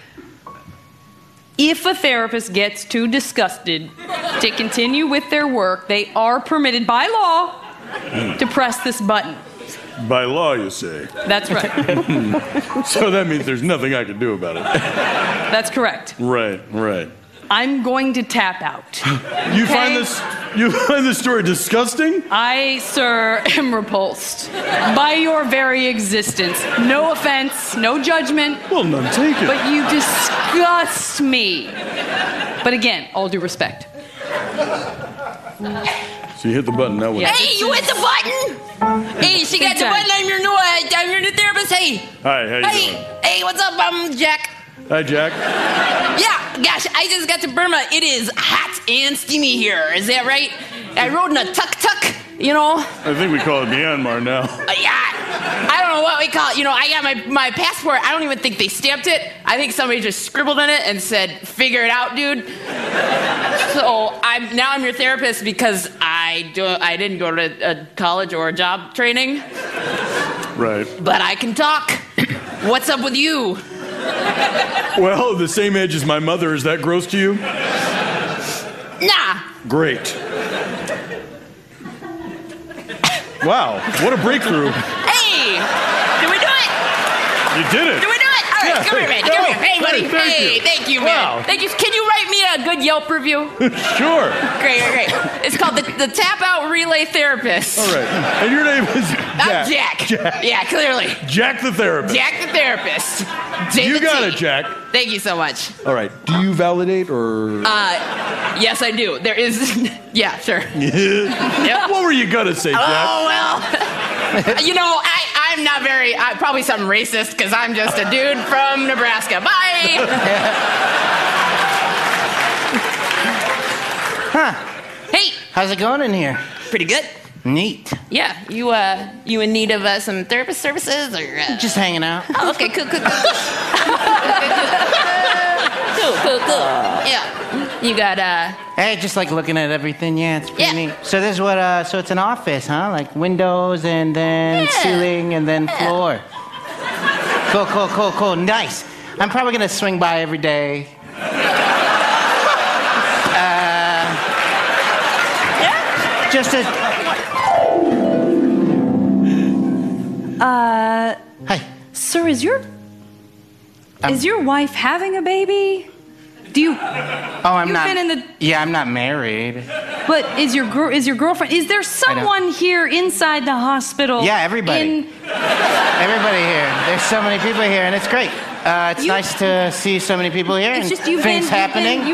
If a therapist gets too disgusted to continue with their work, they are permitted by law to press this button. By law, you say. That's right. So that means there's nothing I can do about it. That's correct. Right. I'm going to tap out. You find this story disgusting? I, sir, am repulsed by your very existence. No offense, no judgment. Well, none taken. But you disgust me. But again, all due respect. So you hit the button, now what? Yeah. Hey, you hit the button? Hey, she got the button. I'm your new therapist. Hey. Hi, how you doing? Hey, what's up? I'm Jack. Hi, Jack. Yeah, gosh, I just got to Burma. It is hot and steamy here. Is that right? I rode in a tuk-tuk, I think we call it Myanmar now. Yeah, I don't know what we call it. I got my passport. I don't even think they stamped it. I think somebody just scribbled in it and said, "Figure it out, dude." So I'm your therapist because I didn't go to a college or a job training. Right. But I can talk. What's up with you? Well, the same age as my mother. Is that gross to you? Nah. Great. Wow, what a breakthrough. Hey, did we do it? You did it. Did we do it? All right, Yeah. come here, man. Come here. Hey, buddy. Thank you, man. Wow. Thank you. Can you write me a good Yelp review? Sure. Great. It's called the Tap Out Relay Therapist. All right. And your name is Jack. I'm Jack. Yeah, clearly. Jack the therapist. Jack the therapist. You got it, Jack. Thank you so much. All right. Do you validate or? Yes, I do. There is. Yeah, sure. Yep. What were you gonna say, Jack? Oh well. I'm not very. Probably something racist because I'm just a dude from Nebraska. Bye. Huh. Hey. How's it going in here? Pretty good. Neat. Yeah. You in need of some therapist services or? Just hanging out. Oh, okay. Cool. Cool. Yeah. You got Hey, just like looking at everything. Yeah, it's pretty Yeah. neat. So this is what? So it's an office, huh? Like windows and then ceiling and then floor. Cool. Nice. I'm probably gonna swing by every day. Just to. Hi. Sir, is your wife having a baby? Do you? Oh, I'm You've not. been in the- Yeah, I'm not married. But is your girlfriend? Is there someone here inside the hospital? Yeah, everybody. Everybody here. There's so many people here, and it's great. It's nice to see so many people here It's and just things happening.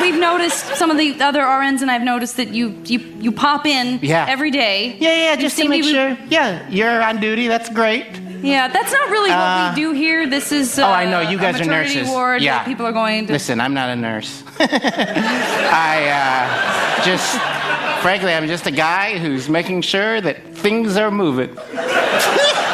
We've noticed some of the other RNs, and I've noticed that you pop in every day. Yeah, You've just to seen make people- sure. Yeah, you're on duty. That's great. Yeah, that's not really what we do here. This is I know you guys a are maternity nurses. ward Yeah, that people are going to. Listen, I'm not a nurse. Frankly, I'm just a guy who's making sure that things are moving,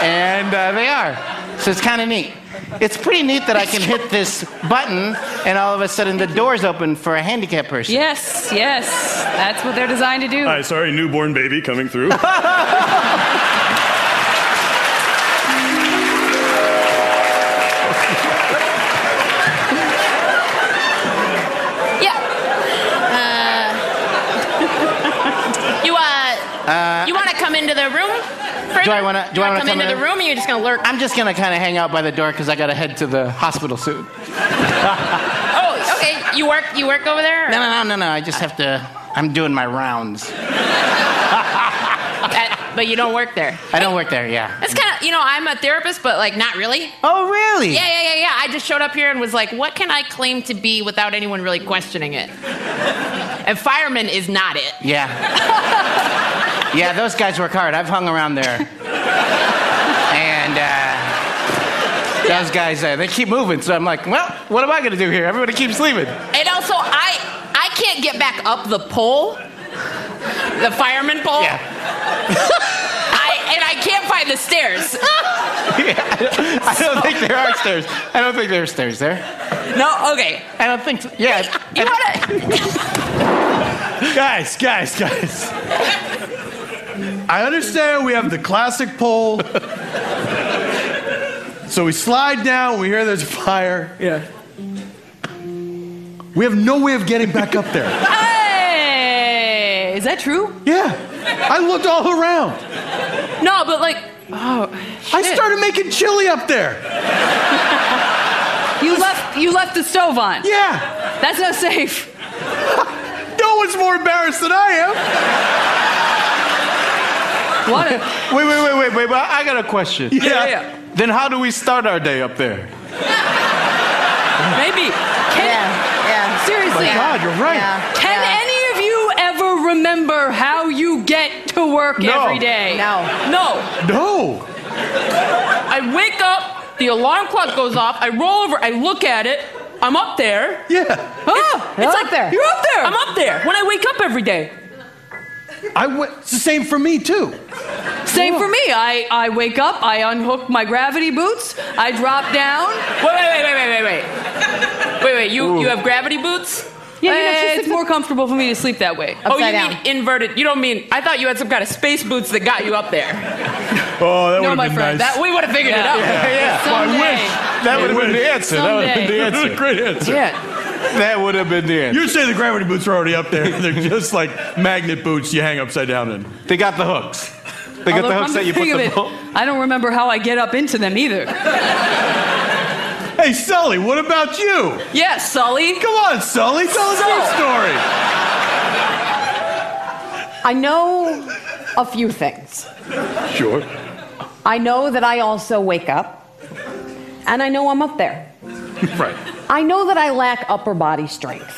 and they are. So it's kind of neat. It's pretty neat that I can hit this button and all of a sudden the door's open for a handicapped person. Yes, that's what they're designed to do. Hi, sorry, newborn baby coming through. You want to come into the room? Do I want to come into the room, or you're just gonna lurk? I'm just gonna kind of hang out by the door because I gotta head to the hospital soon. Oh, okay. You work over there? Or? No. I just have to. I'm doing my rounds. But you don't work there. I don't work there. Yeah. It's kind of, I'm a therapist, but like not really. Oh, really? Yeah. I just showed up here and was like, what can I claim to be without anyone really questioning it? And fireman is not it. Yeah. Yeah, those guys work hard. I've hung around there. And those guys, they keep moving. So I'm like, well, what am I going to do here? Everybody keeps leaving. And also, I can't get back up the pole. The fireman pole. Yeah. And I can't find the stairs. Yeah, I don't think there are stairs. I don't think there are stairs there. No? Okay. I don't think so. Yeah. You wanna... Guys. I understand we have the classic pole. So we slide down, we hear there's a fire. Yeah. We have no way of getting back up there. Hey, is that true? Yeah. I looked all around. No, but like, oh, shit. I started making chili up there. You left the stove on. Yeah. That's not safe. No one's more embarrassed than I am. What? Wait, but I got a question. Yeah. Then how do we start our day up there? Maybe. Seriously. Oh my God, you're right. Can any of you ever remember how you get to work every day? No. No. I wake up, the alarm clock goes off, I roll over, I look at it, I'm up there. Yeah. It's up there. You're up there. I'm up there when I wake up every day. It's the same for me, too. Same for me. I wake up, I unhook my gravity boots, I drop down. Wait, you have gravity boots? Yeah, it's more comfortable for me to sleep that way. Oh, you mean inverted? You don't mean? I thought you had some kind of space boots that got you up there. Oh, that would No, have my been friend. nice. We would have figured it out. Yeah. Well, I Someday. wish. That would have been the answer. That would have been the That was a answer. great answer. Yeah. That would have been the answer. You say the gravity boots are already up there. They're just like magnet boots you hang upside down in. They got the hooks. They got Although, the hooks come that to you put think of the it, boat. I don't remember how I get up into them either. Hey, Sully, what about you? Yes, Sully. Come on, Sully, tell us your story. I know a few things. Sure. I know that I also wake up, and I know I'm up there. Right. I know that I lack upper body strength.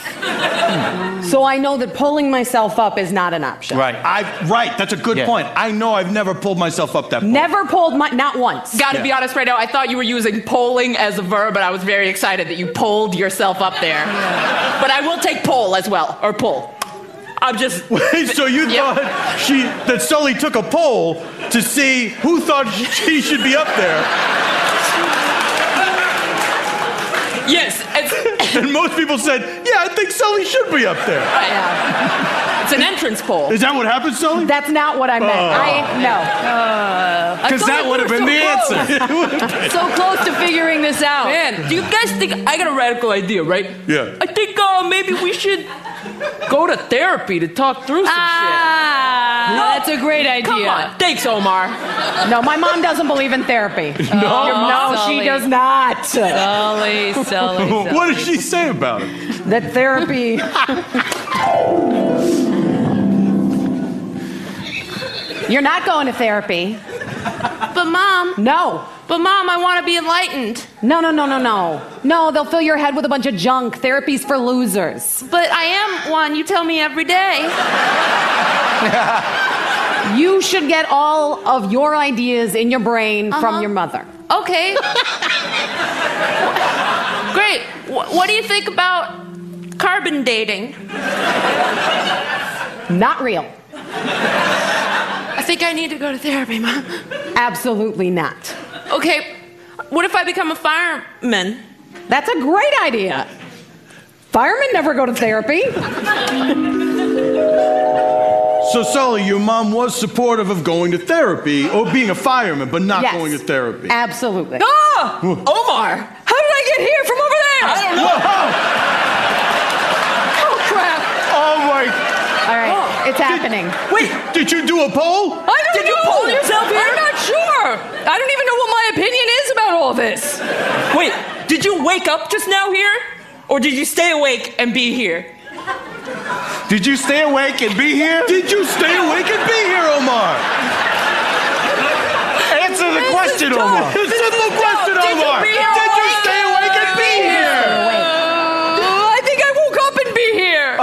So I know that pulling myself up is not an option. Right. That's a good point. I know I've never pulled myself up that pole. Never pulled not once. Gotta be honest right now, I thought you were using polling as a verb, but I was very excited that you pulled yourself up there. But I will take pole as well, or pull. I'm just... Wait, so you thought that Sully took a poll to see who thought she should be up there? Yes. And most people said, yeah, I think Sully should be up there. It's an entrance poll. Is that what happened, Sully? That's not what I meant. No. Because that would have been the answer. So close to figuring this out. Man, do you guys think... I got a radical idea, right? Yeah. I think maybe we should go to therapy to talk through some That's a great idea. shit. Come on. Thanks, Omar. No, my mom doesn't believe in therapy. No, she Sully. does not. Sully. What did she say about it? That therapy... You're not going to therapy. But Mom, No. I want to be enlightened. No. No, they'll fill your head with a bunch of junk. Therapy's for losers. But I am one. You tell me every day. You should get all of your ideas in your brain from your mother. Okay. Great. What do you think about carbon dating? Not real. I think I need to go to therapy, Mom. Absolutely not. Okay. What if I become a fireman? That's a great idea. Firemen never go to therapy. So, Sully, your mom was supportive of going to therapy, or being a fireman, but not Yes. going to therapy. Absolutely. Ah! Omar! How did I get here from over there? I don't know. Oh, crap. Oh, my... All right, it's happening. Wait, did you do a poll? I don't Did you know. poll yourself here? I'm not sure. I don't even know what my opinion is about all this. Wait, did you wake up just now here? Or did you stay awake and be here? Did you stay awake and be here? Did you stay awake and be here, Omar? Answer the question, Omar. It's a simple question, Omar. be Did you stay awake and be here? I think I woke up and be here.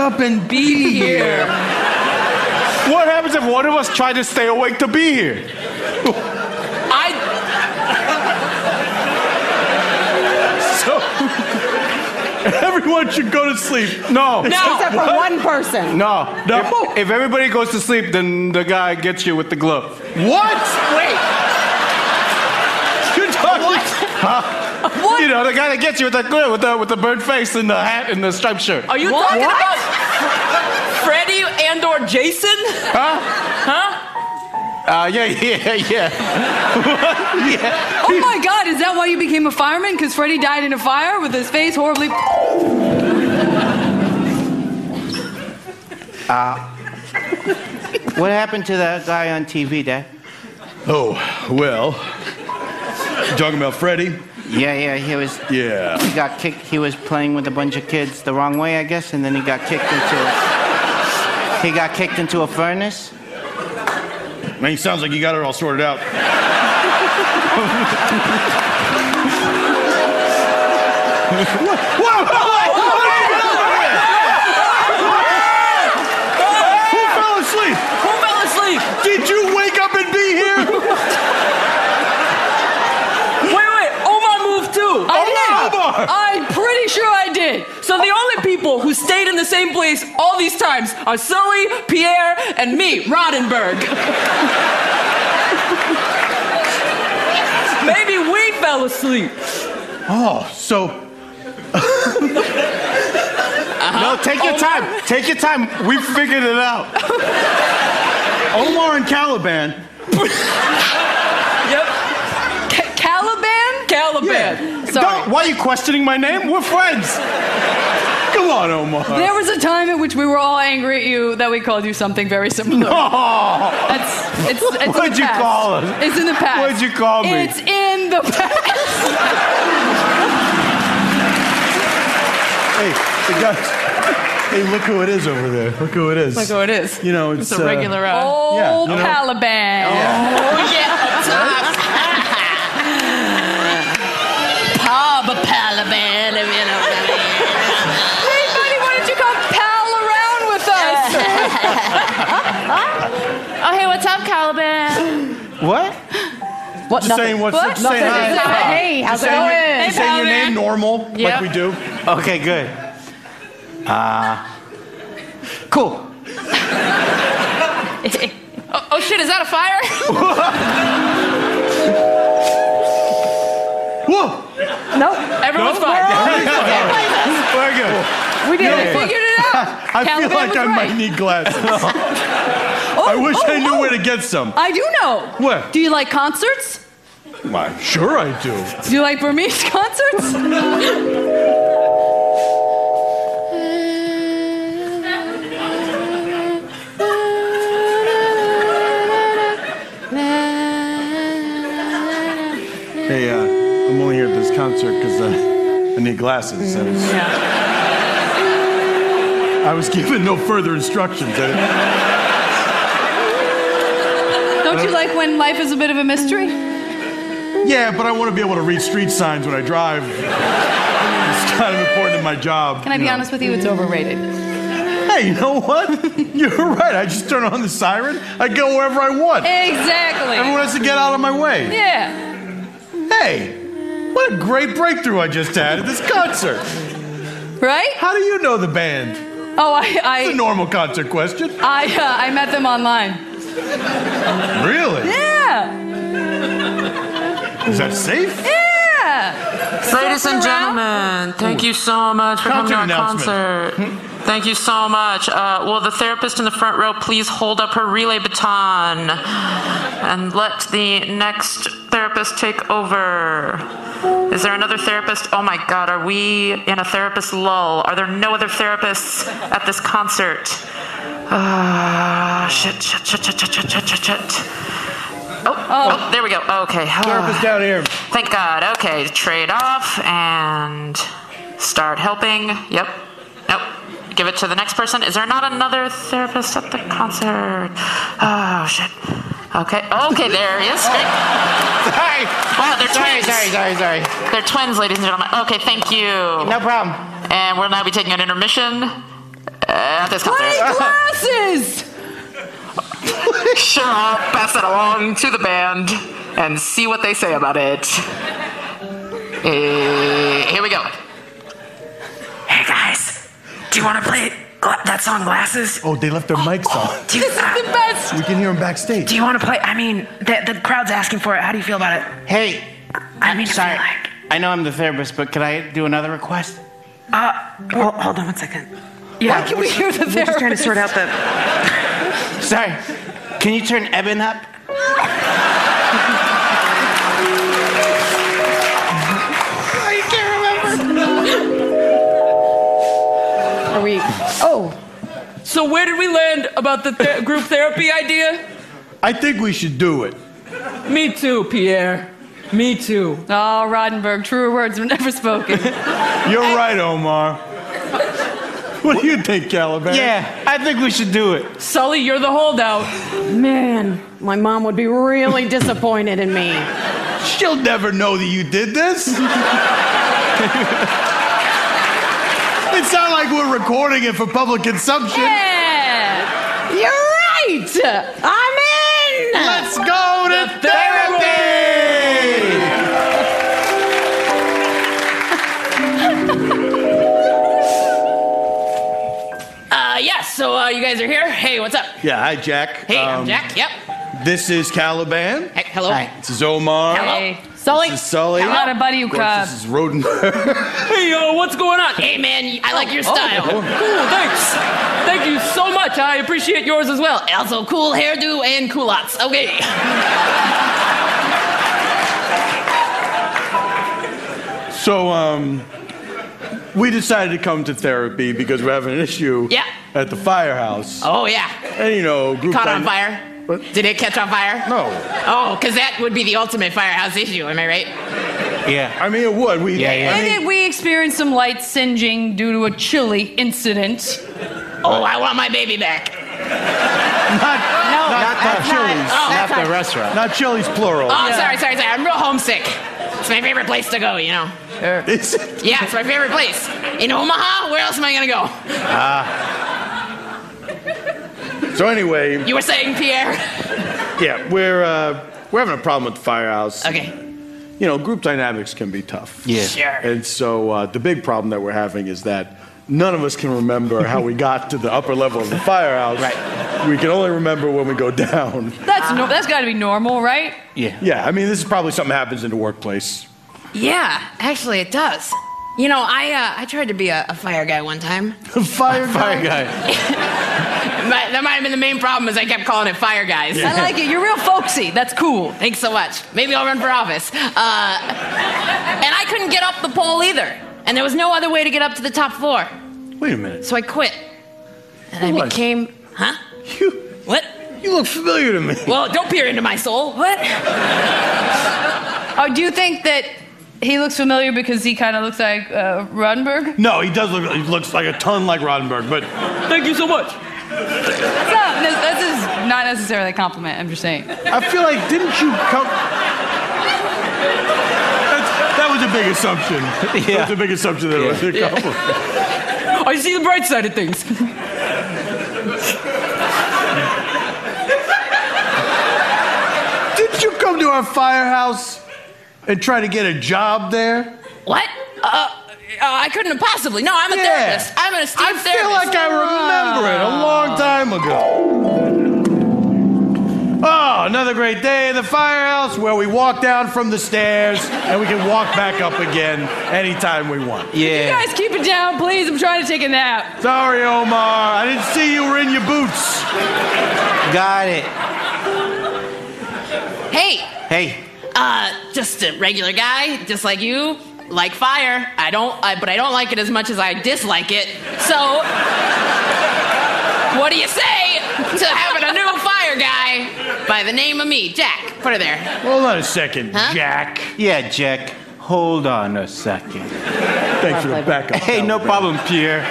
up and be here. What happens if one of us tried to stay awake to be here? So, everyone should go to sleep. No. Except for one person. No. If everybody goes to sleep, then the guy gets you with the glove. What? Wait. You're talking... What? What? You know, the guy that gets you with the glove, with the bird face and the hat and the striped shirt. Are you talking about Freddy and/or Jason? Huh? Yeah. Yeah. Oh my God, is that why you became a fireman? Because Freddy died in a fire with his face horribly... What happened to that guy on TV, Dad? Oh, well... You talking about Freddy? Yeah, he was... Yeah. He got kicked. He was playing with a bunch of kids the wrong way, I guess, and then he got kicked into a furnace. Man, he sounds like you got it all sorted out. Whoa! Who fell asleep? Who fell asleep? Did you wake up and be here? Wait, Omar moved too. Omar! I'm pretty sure I did. So the only people who stayed in the same place all these times are Sully, Pierre, and me, Roddenberry. Maybe we fell asleep. Oh, so... No, take your time. Take your time. We figured it out. Omar and Caliban. Yep. Caliban? Caliban. Sorry. Why are you questioning my name? We're friends. Come on, Omar. There was a time in which we were all angry at you that we called you something very similar. It's What'd you call us? It's in the past. What'd you call me? It's in the past. Hey, guys. Hey, look who it is over there. Look who it is. Look who it is. You know, it's a regular Old yeah, you know. Caliban. Papa Caliban, if you know what I mean. Hey, buddy, why don't you come pal around with us? Oh, hey, what's up, Caliban? What? What? Just saying what's What? just saying hi. Hey, how's it Saying going? your- just saying your name normal, Yep. like we do. Okay, good. Cool. Oh shit, is that a fire? Whoa! Nope. Everyone's fine. We're good. We did it. Figured it out. I feel Caliban like was I right. might need glasses. I wish I knew where to get some. I do know. What? Do you like concerts? Why, sure I do. Do you like Burmese concerts? Hey, I'm only here at this concert because I need glasses. I was given no further instructions. Don't you like when life is a bit of a mystery? Yeah, but I want to be able to read street signs when I drive. It's kind of important in my job. Can I be honest with you? It's overrated. Hey, you know what? You're right. I just turn on the siren. I go wherever I want. Exactly. Everyone has to get out of my way. Yeah. Hey, what a great breakthrough I just had at this concert. Right? How do you know the band? Oh, It's a normal concert question. I met them online. Really? Yeah. Is that safe? Yeah. Ladies and gentlemen, thank you so much for coming to our Concert concert. Thank you so much. Will the therapist in the front row please hold up her relay baton and let the next therapist take over? Is there another therapist? Oh my God, are we in a therapist lull? Are there no other therapists at this concert? Shit. Oh, there we go. Okay. Therapist down here. Thank God. Okay, trade off and start helping. Yep. Nope. Give it to the next person. Is there not another therapist at the concert? Oh, shit. Okay. Okay, there he is. Great. Sorry. Wow, they're twins. Sorry. They're twins, ladies and gentlemen. Okay, thank you. No problem. And we'll now be taking an intermission. This comes Play through. glasses! Sure, I'll pass that along to the band and see what they say about it. Here we go. Hey guys, do you want to play that song Glasses? Oh, they left their mics on. This is the best. We can hear them backstage. Do you want to play? I mean, the crowd's asking for it. How do you feel about it? Hey, I mean, sorry. I feel like... I know I'm the therapist, but could I do another request? Hold on one second. Yeah, Why can we hear the we're just trying to sort out the... Sorry. Can you turn Eban up? I can't remember. Are we? Oh. So where did we land about the group therapy idea? I think we should do it. Me too, Pierre. Me too. Oh, Roddenberry, truer words were never spoken. You're right, Omar. What do you think, Caliban? Yeah, I think we should do it. Sully, you're the holdout. Man, my mom would be really disappointed in me. She'll never know that you did this. It sounds like we're recording it for public consumption. Yeah. You're right. I'm in. Let's go to therapy! So you guys are here? Hey, what's up? Yeah, hi, Jack. Hey, I'm Jack. Yep. This is Caliban. Hey, hello. Hi. This is Omar. Hey. Sully. This is Sully. I got a buddy who Of course, this is Rodenberg. Hey, what's going on? Hey, man, I like your style. Cool, thanks. Thank you so much. I appreciate yours as well. Also, cool hairdo and culottes. Okay. So, we decided to come to therapy because we're having an issue at the firehouse. Oh, yeah. And, you know, group Caught on fire? What? Did it catch on fire? No. Oh, because that would be the ultimate firehouse issue, am I right? Yeah. I mean, it would. And then we experienced some light singeing due to a chili incident. Oh, I want my baby back. Not Chili's. Not the restaurant. Not Chili's, plural. Oh, sorry. I'm real homesick. It's my favorite place to go, you know. Is it? Yeah, it's my favorite place. In Omaha, where else am I gonna go? So anyway, You were saying, Pierre? yeah, we're having a problem with the firehouse. Okay. You know, group dynamics can be tough. Yeah. Sure. And so the big problem that we're having is that none of us can remember how we got to the upper level of the firehouse. Right. We can only remember when we go down. That's got to be normal, right? Yeah. Yeah, I mean, this is probably something that happens in the workplace. Yeah, actually, it does. You know, I tried to be a fire guy one time. Fire guy. That might have been the main problem is I kept calling it fire guys. I like it. You're real folksy. That's cool. Thanks so much. Maybe I'll run for office. And I couldn't get up the pole either. And there was no other way to get up to the top floor. Wait a minute. So I quit. And I What? became... Huh? What? You look familiar to me. Well, don't peer into my soul. What? Oh, do you think that he looks familiar because he kind of looks like Roddenberry? No, he does look. He looks like a ton like Roddenberry, but Thank you so much. This is not necessarily a compliment. I'm just saying. I feel like didn't you come? That was a big assumption. That was a big assumption that it was a compliment. I see the bright side of things. Didn't you come to our firehouse and try to get a job there? What? I couldn't have possibly. No, I'm a therapist. I'm an esteemed I therapist. feel like I remember it a long time ago. Oh, another great day in the firehouse where we walk down from the stairs and we can walk back up again anytime we want. You guys keep it down, please. I'm trying to take a nap. Sorry, Omar. I didn't see you were in your boots. Got it. Hey, Hey. just a regular guy, just like you. Like fire. But I don't like it as much as I dislike it. So, what do you say to having a new fire guy by the name of me, Jack? Put her there. Hold on a second, Huh? Jack. Yeah, Jack. Hold on a second. Thanks for the backup. Hey, no problem, Pierre.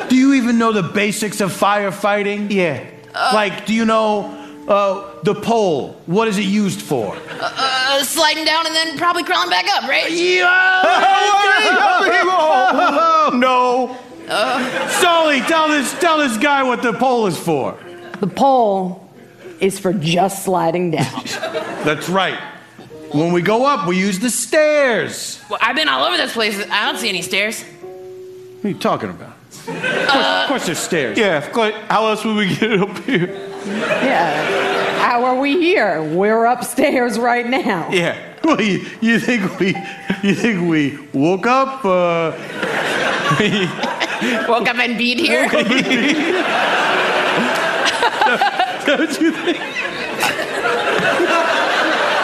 Do you even know the basics of firefighting? Yeah. Like, do you know the pole? What is it used for? Sliding down and then probably crawling back up, right? No. Sully, tell this guy what the pole is for. The pole is for just sliding down. That's right. When we go up, we use the stairs. Well, I've been all over this place. I don't see any stairs. What are you talking about? Of course there's stairs. Yeah, of course. How else would we get up here? Yeah. How are we here? We're upstairs right now. Yeah. Well, you think we woke up? Woke up and beat here. Don't you think?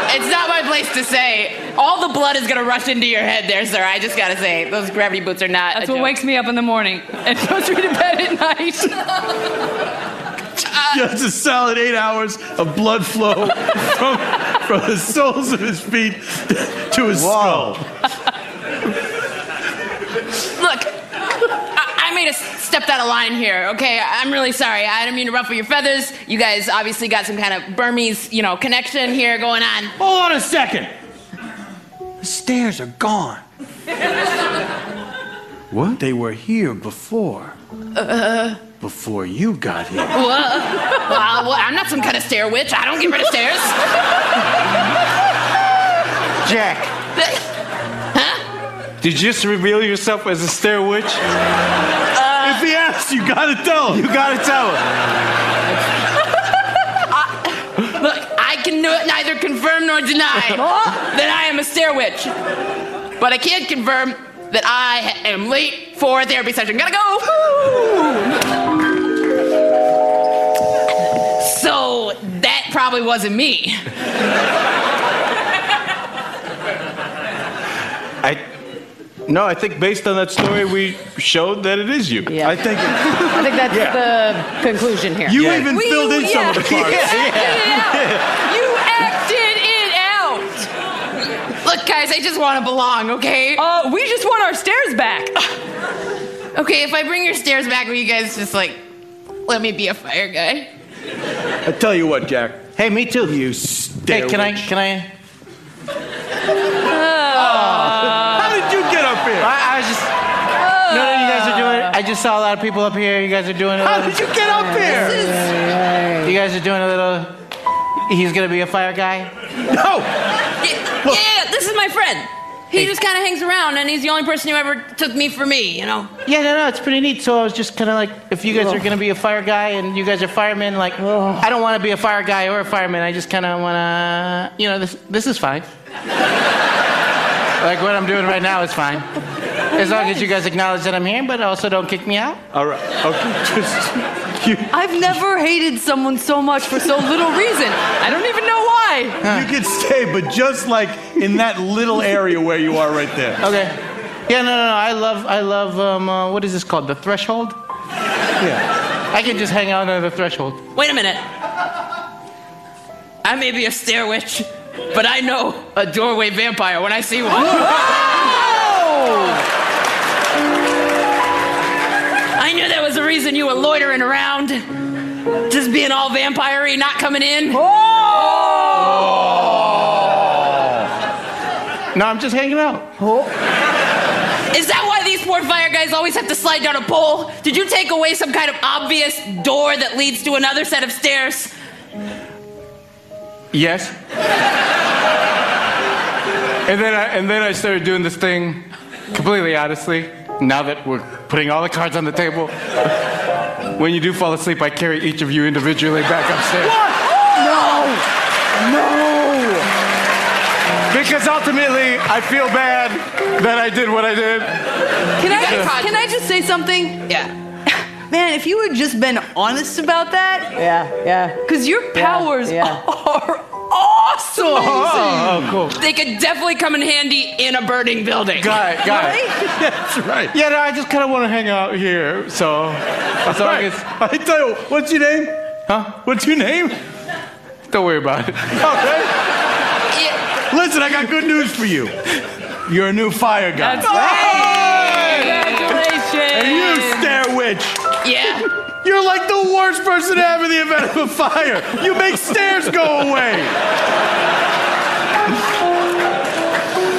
It's not my place to say. All the blood is gonna rush into your head there, sir. I just gotta say, those gravity boots are not. That's what wakes me up in the morning and goes me to bed at night. Just a solid 8 hours of blood flow from the soles of his feet to his skull. Look, I may have stepped out of line here, okay? I'm really sorry. I didn't mean to ruffle your feathers. You guys obviously got some kind of Burmese, connection here going on. Hold on a second. The stairs are gone. What? They were here before. Before you got here. Well, I'm not some kind of stair witch. I don't get rid of stairs. Jack. Huh? Did you just reveal yourself as a stair witch? If he asks, you gotta tell him. You gotta tell him. Look, I can neither confirm nor deny that I am a stair witch. But I can confirm that I am late for a therapy session. Gotta go. So that probably wasn't me. I think based on that story, we showed that it is you. Yeah. I think that's the conclusion here. you even filled in some of the parts. You acted it out. Look, guys, I just want to belong, okay? We just want our stairs back. Okay, if I bring your stairs back, will you guys just, let me be a fire guy? I tell you what, Jack. Hey, me too. You stair Hey, can I? How did you get up here? I was just. No, you guys are doing. I just saw a lot of people up here. You guys are doing. How did you get up here? You guys are doing a little. He's gonna be a fire guy. No. Yeah, this is my friend. He just kind of hangs around, and he's the only person who ever took me for me, Yeah, no, it's pretty neat. So I was just kind of like, if you guys are gonna be a fire guy and you guys are firemen, I don't want to be a fire guy or a fireman. I just kind of wanna, this is fine. Like what I'm doing right now is fine. As long as you guys acknowledge that I'm here, but also don't kick me out. All right. Okay. I've never hated someone so much for so little reason. I don't even know why. You can stay, but just in that little area where you are right there. Okay. Yeah, no. I love. What is this called? The threshold. Yeah. I can just hang out on the threshold. Wait a minute. I may be a stair witch, but I know a doorway vampire when I see one. I knew there was a reason you were loitering around. Just being all vampire-y, not coming in. No, I'm just hanging out. Is that why these poor fire guys always have to slide down a pole? Did you take away some kind of obvious door that leads to another set of stairs? Yes. And then I started doing this thing completely honestly. Now that we're putting all the cards on the table, when you do fall asleep, I carry each of you individually back upstairs. What? No. Because ultimately, I feel bad that I did what I did. Can I just say something? Yeah. Man, if you had just been honest about that. Yeah. Because your powers are awesome. Oh, cool. They could definitely come in handy in a burning building. Got it. That's right. Yeah, no, I just kind of want to hang out here, so as long as... I tell you, what's your name? Huh? What's your name? Don't worry about it. Okay. Yeah. Listen, I got good news for you. You're a new fire guy. That's right. Congratulations. And you, stair witch. Yeah. You're like the worst person to have in the event of a fire. You make stairs go away.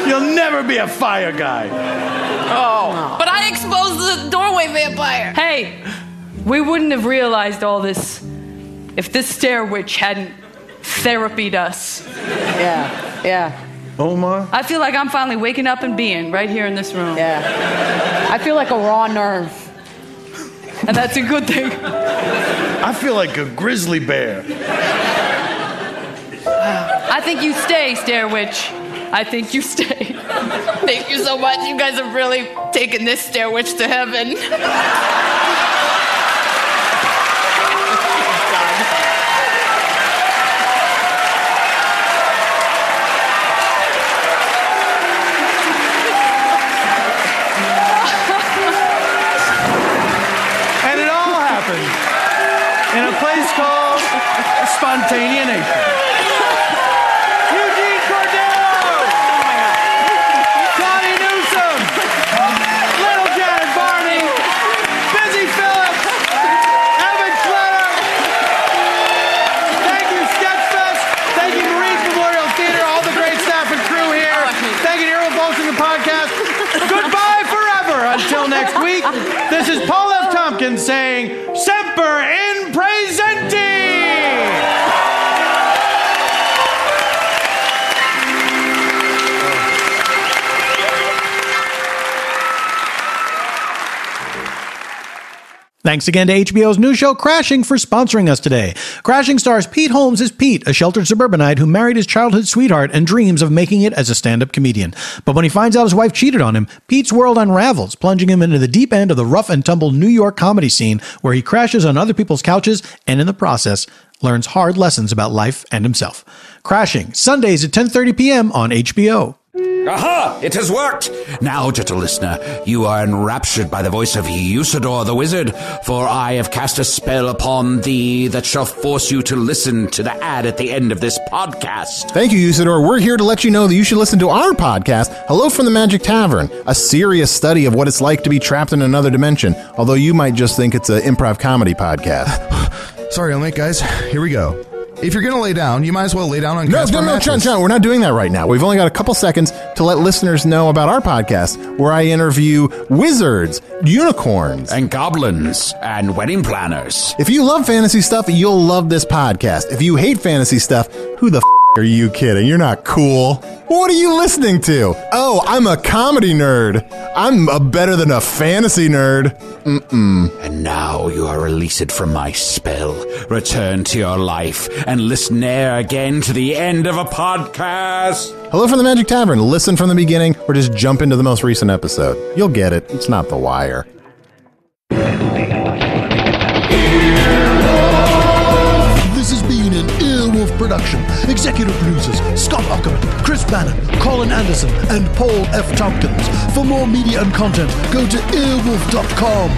You'll never be a fire guy. But I exposed the doorway vampire. Hey, we wouldn't have realized all this if this stair witch hadn't therapied us. Yeah. Oh my. I feel like I'm finally waking up and being right here in this room. Yeah. I feel like a raw nerve. And that's a good thing. I feel like a grizzly bear. I think you stay, stair witch. I think you stay. Thank you so much. You guys have really taken this stair witch to heaven. And it all happened in a place called SPONTANEANATION. Eugene Cordero! Newsome! Little Janet Varney! Busy Phillips! Eban Schletter! Thank you, SketchFest! Thank you, Marine Memorial Theater, all the great staff and crew here. Thank you to Earl Bolton, the podcast. Goodbye forever until next week. This is Paul F. Tompkins saying, Semper in Praesenti! Thanks again to HBO's new show, Crashing, for sponsoring us today. Crashing stars Pete Holmes as Pete, a sheltered suburbanite who married his childhood sweetheart and dreams of making it as a stand-up comedian. But when he finds out his wife cheated on him, Pete's world unravels, plunging him into the deep end of the rough and tumble New York comedy scene, where he crashes on other people's couches and, in the process, learns hard lessons about life and himself. Crashing, Sundays at 10:30 p.m. on HBO. Aha! It has worked! Now, gentle listener, you are enraptured by the voice of Usador the Wizard, for I have cast a spell upon thee that shall force you to listen to the ad at the end of this podcast. Thank you, Usador. We're here to let you know that you should listen to our podcast, Hello from the Magic Tavern, a serious study of what it's like to be trapped in another dimension, although you might just think it's an improv comedy podcast. Sorry, I'll make, guys. Here we go. If you're going to lay down, you might as well lay down on No, John, we're not doing that right now. We've only got a couple seconds to let listeners know about our podcast, where I interview wizards, unicorns, and goblins, and wedding planners. If you love fantasy stuff, you'll love this podcast. If you hate fantasy stuff, who the are you kidding? You're not cool. What are you listening to? Oh, I'm a comedy nerd. I'm better than a fantasy nerd. And now you are released from my spell. Return to your life and listen ne'er again to the end of a podcast. Hello from the Magic Tavern. Listen from the beginning or just jump into the most recent episode. You'll get it. It's not The Wire. This has been an Earwolf production. Executive producers Scott Ackerman, Chris Bannon, Colin Anderson, and Paul F. Tompkins. For more media and content, go to earwolf.com.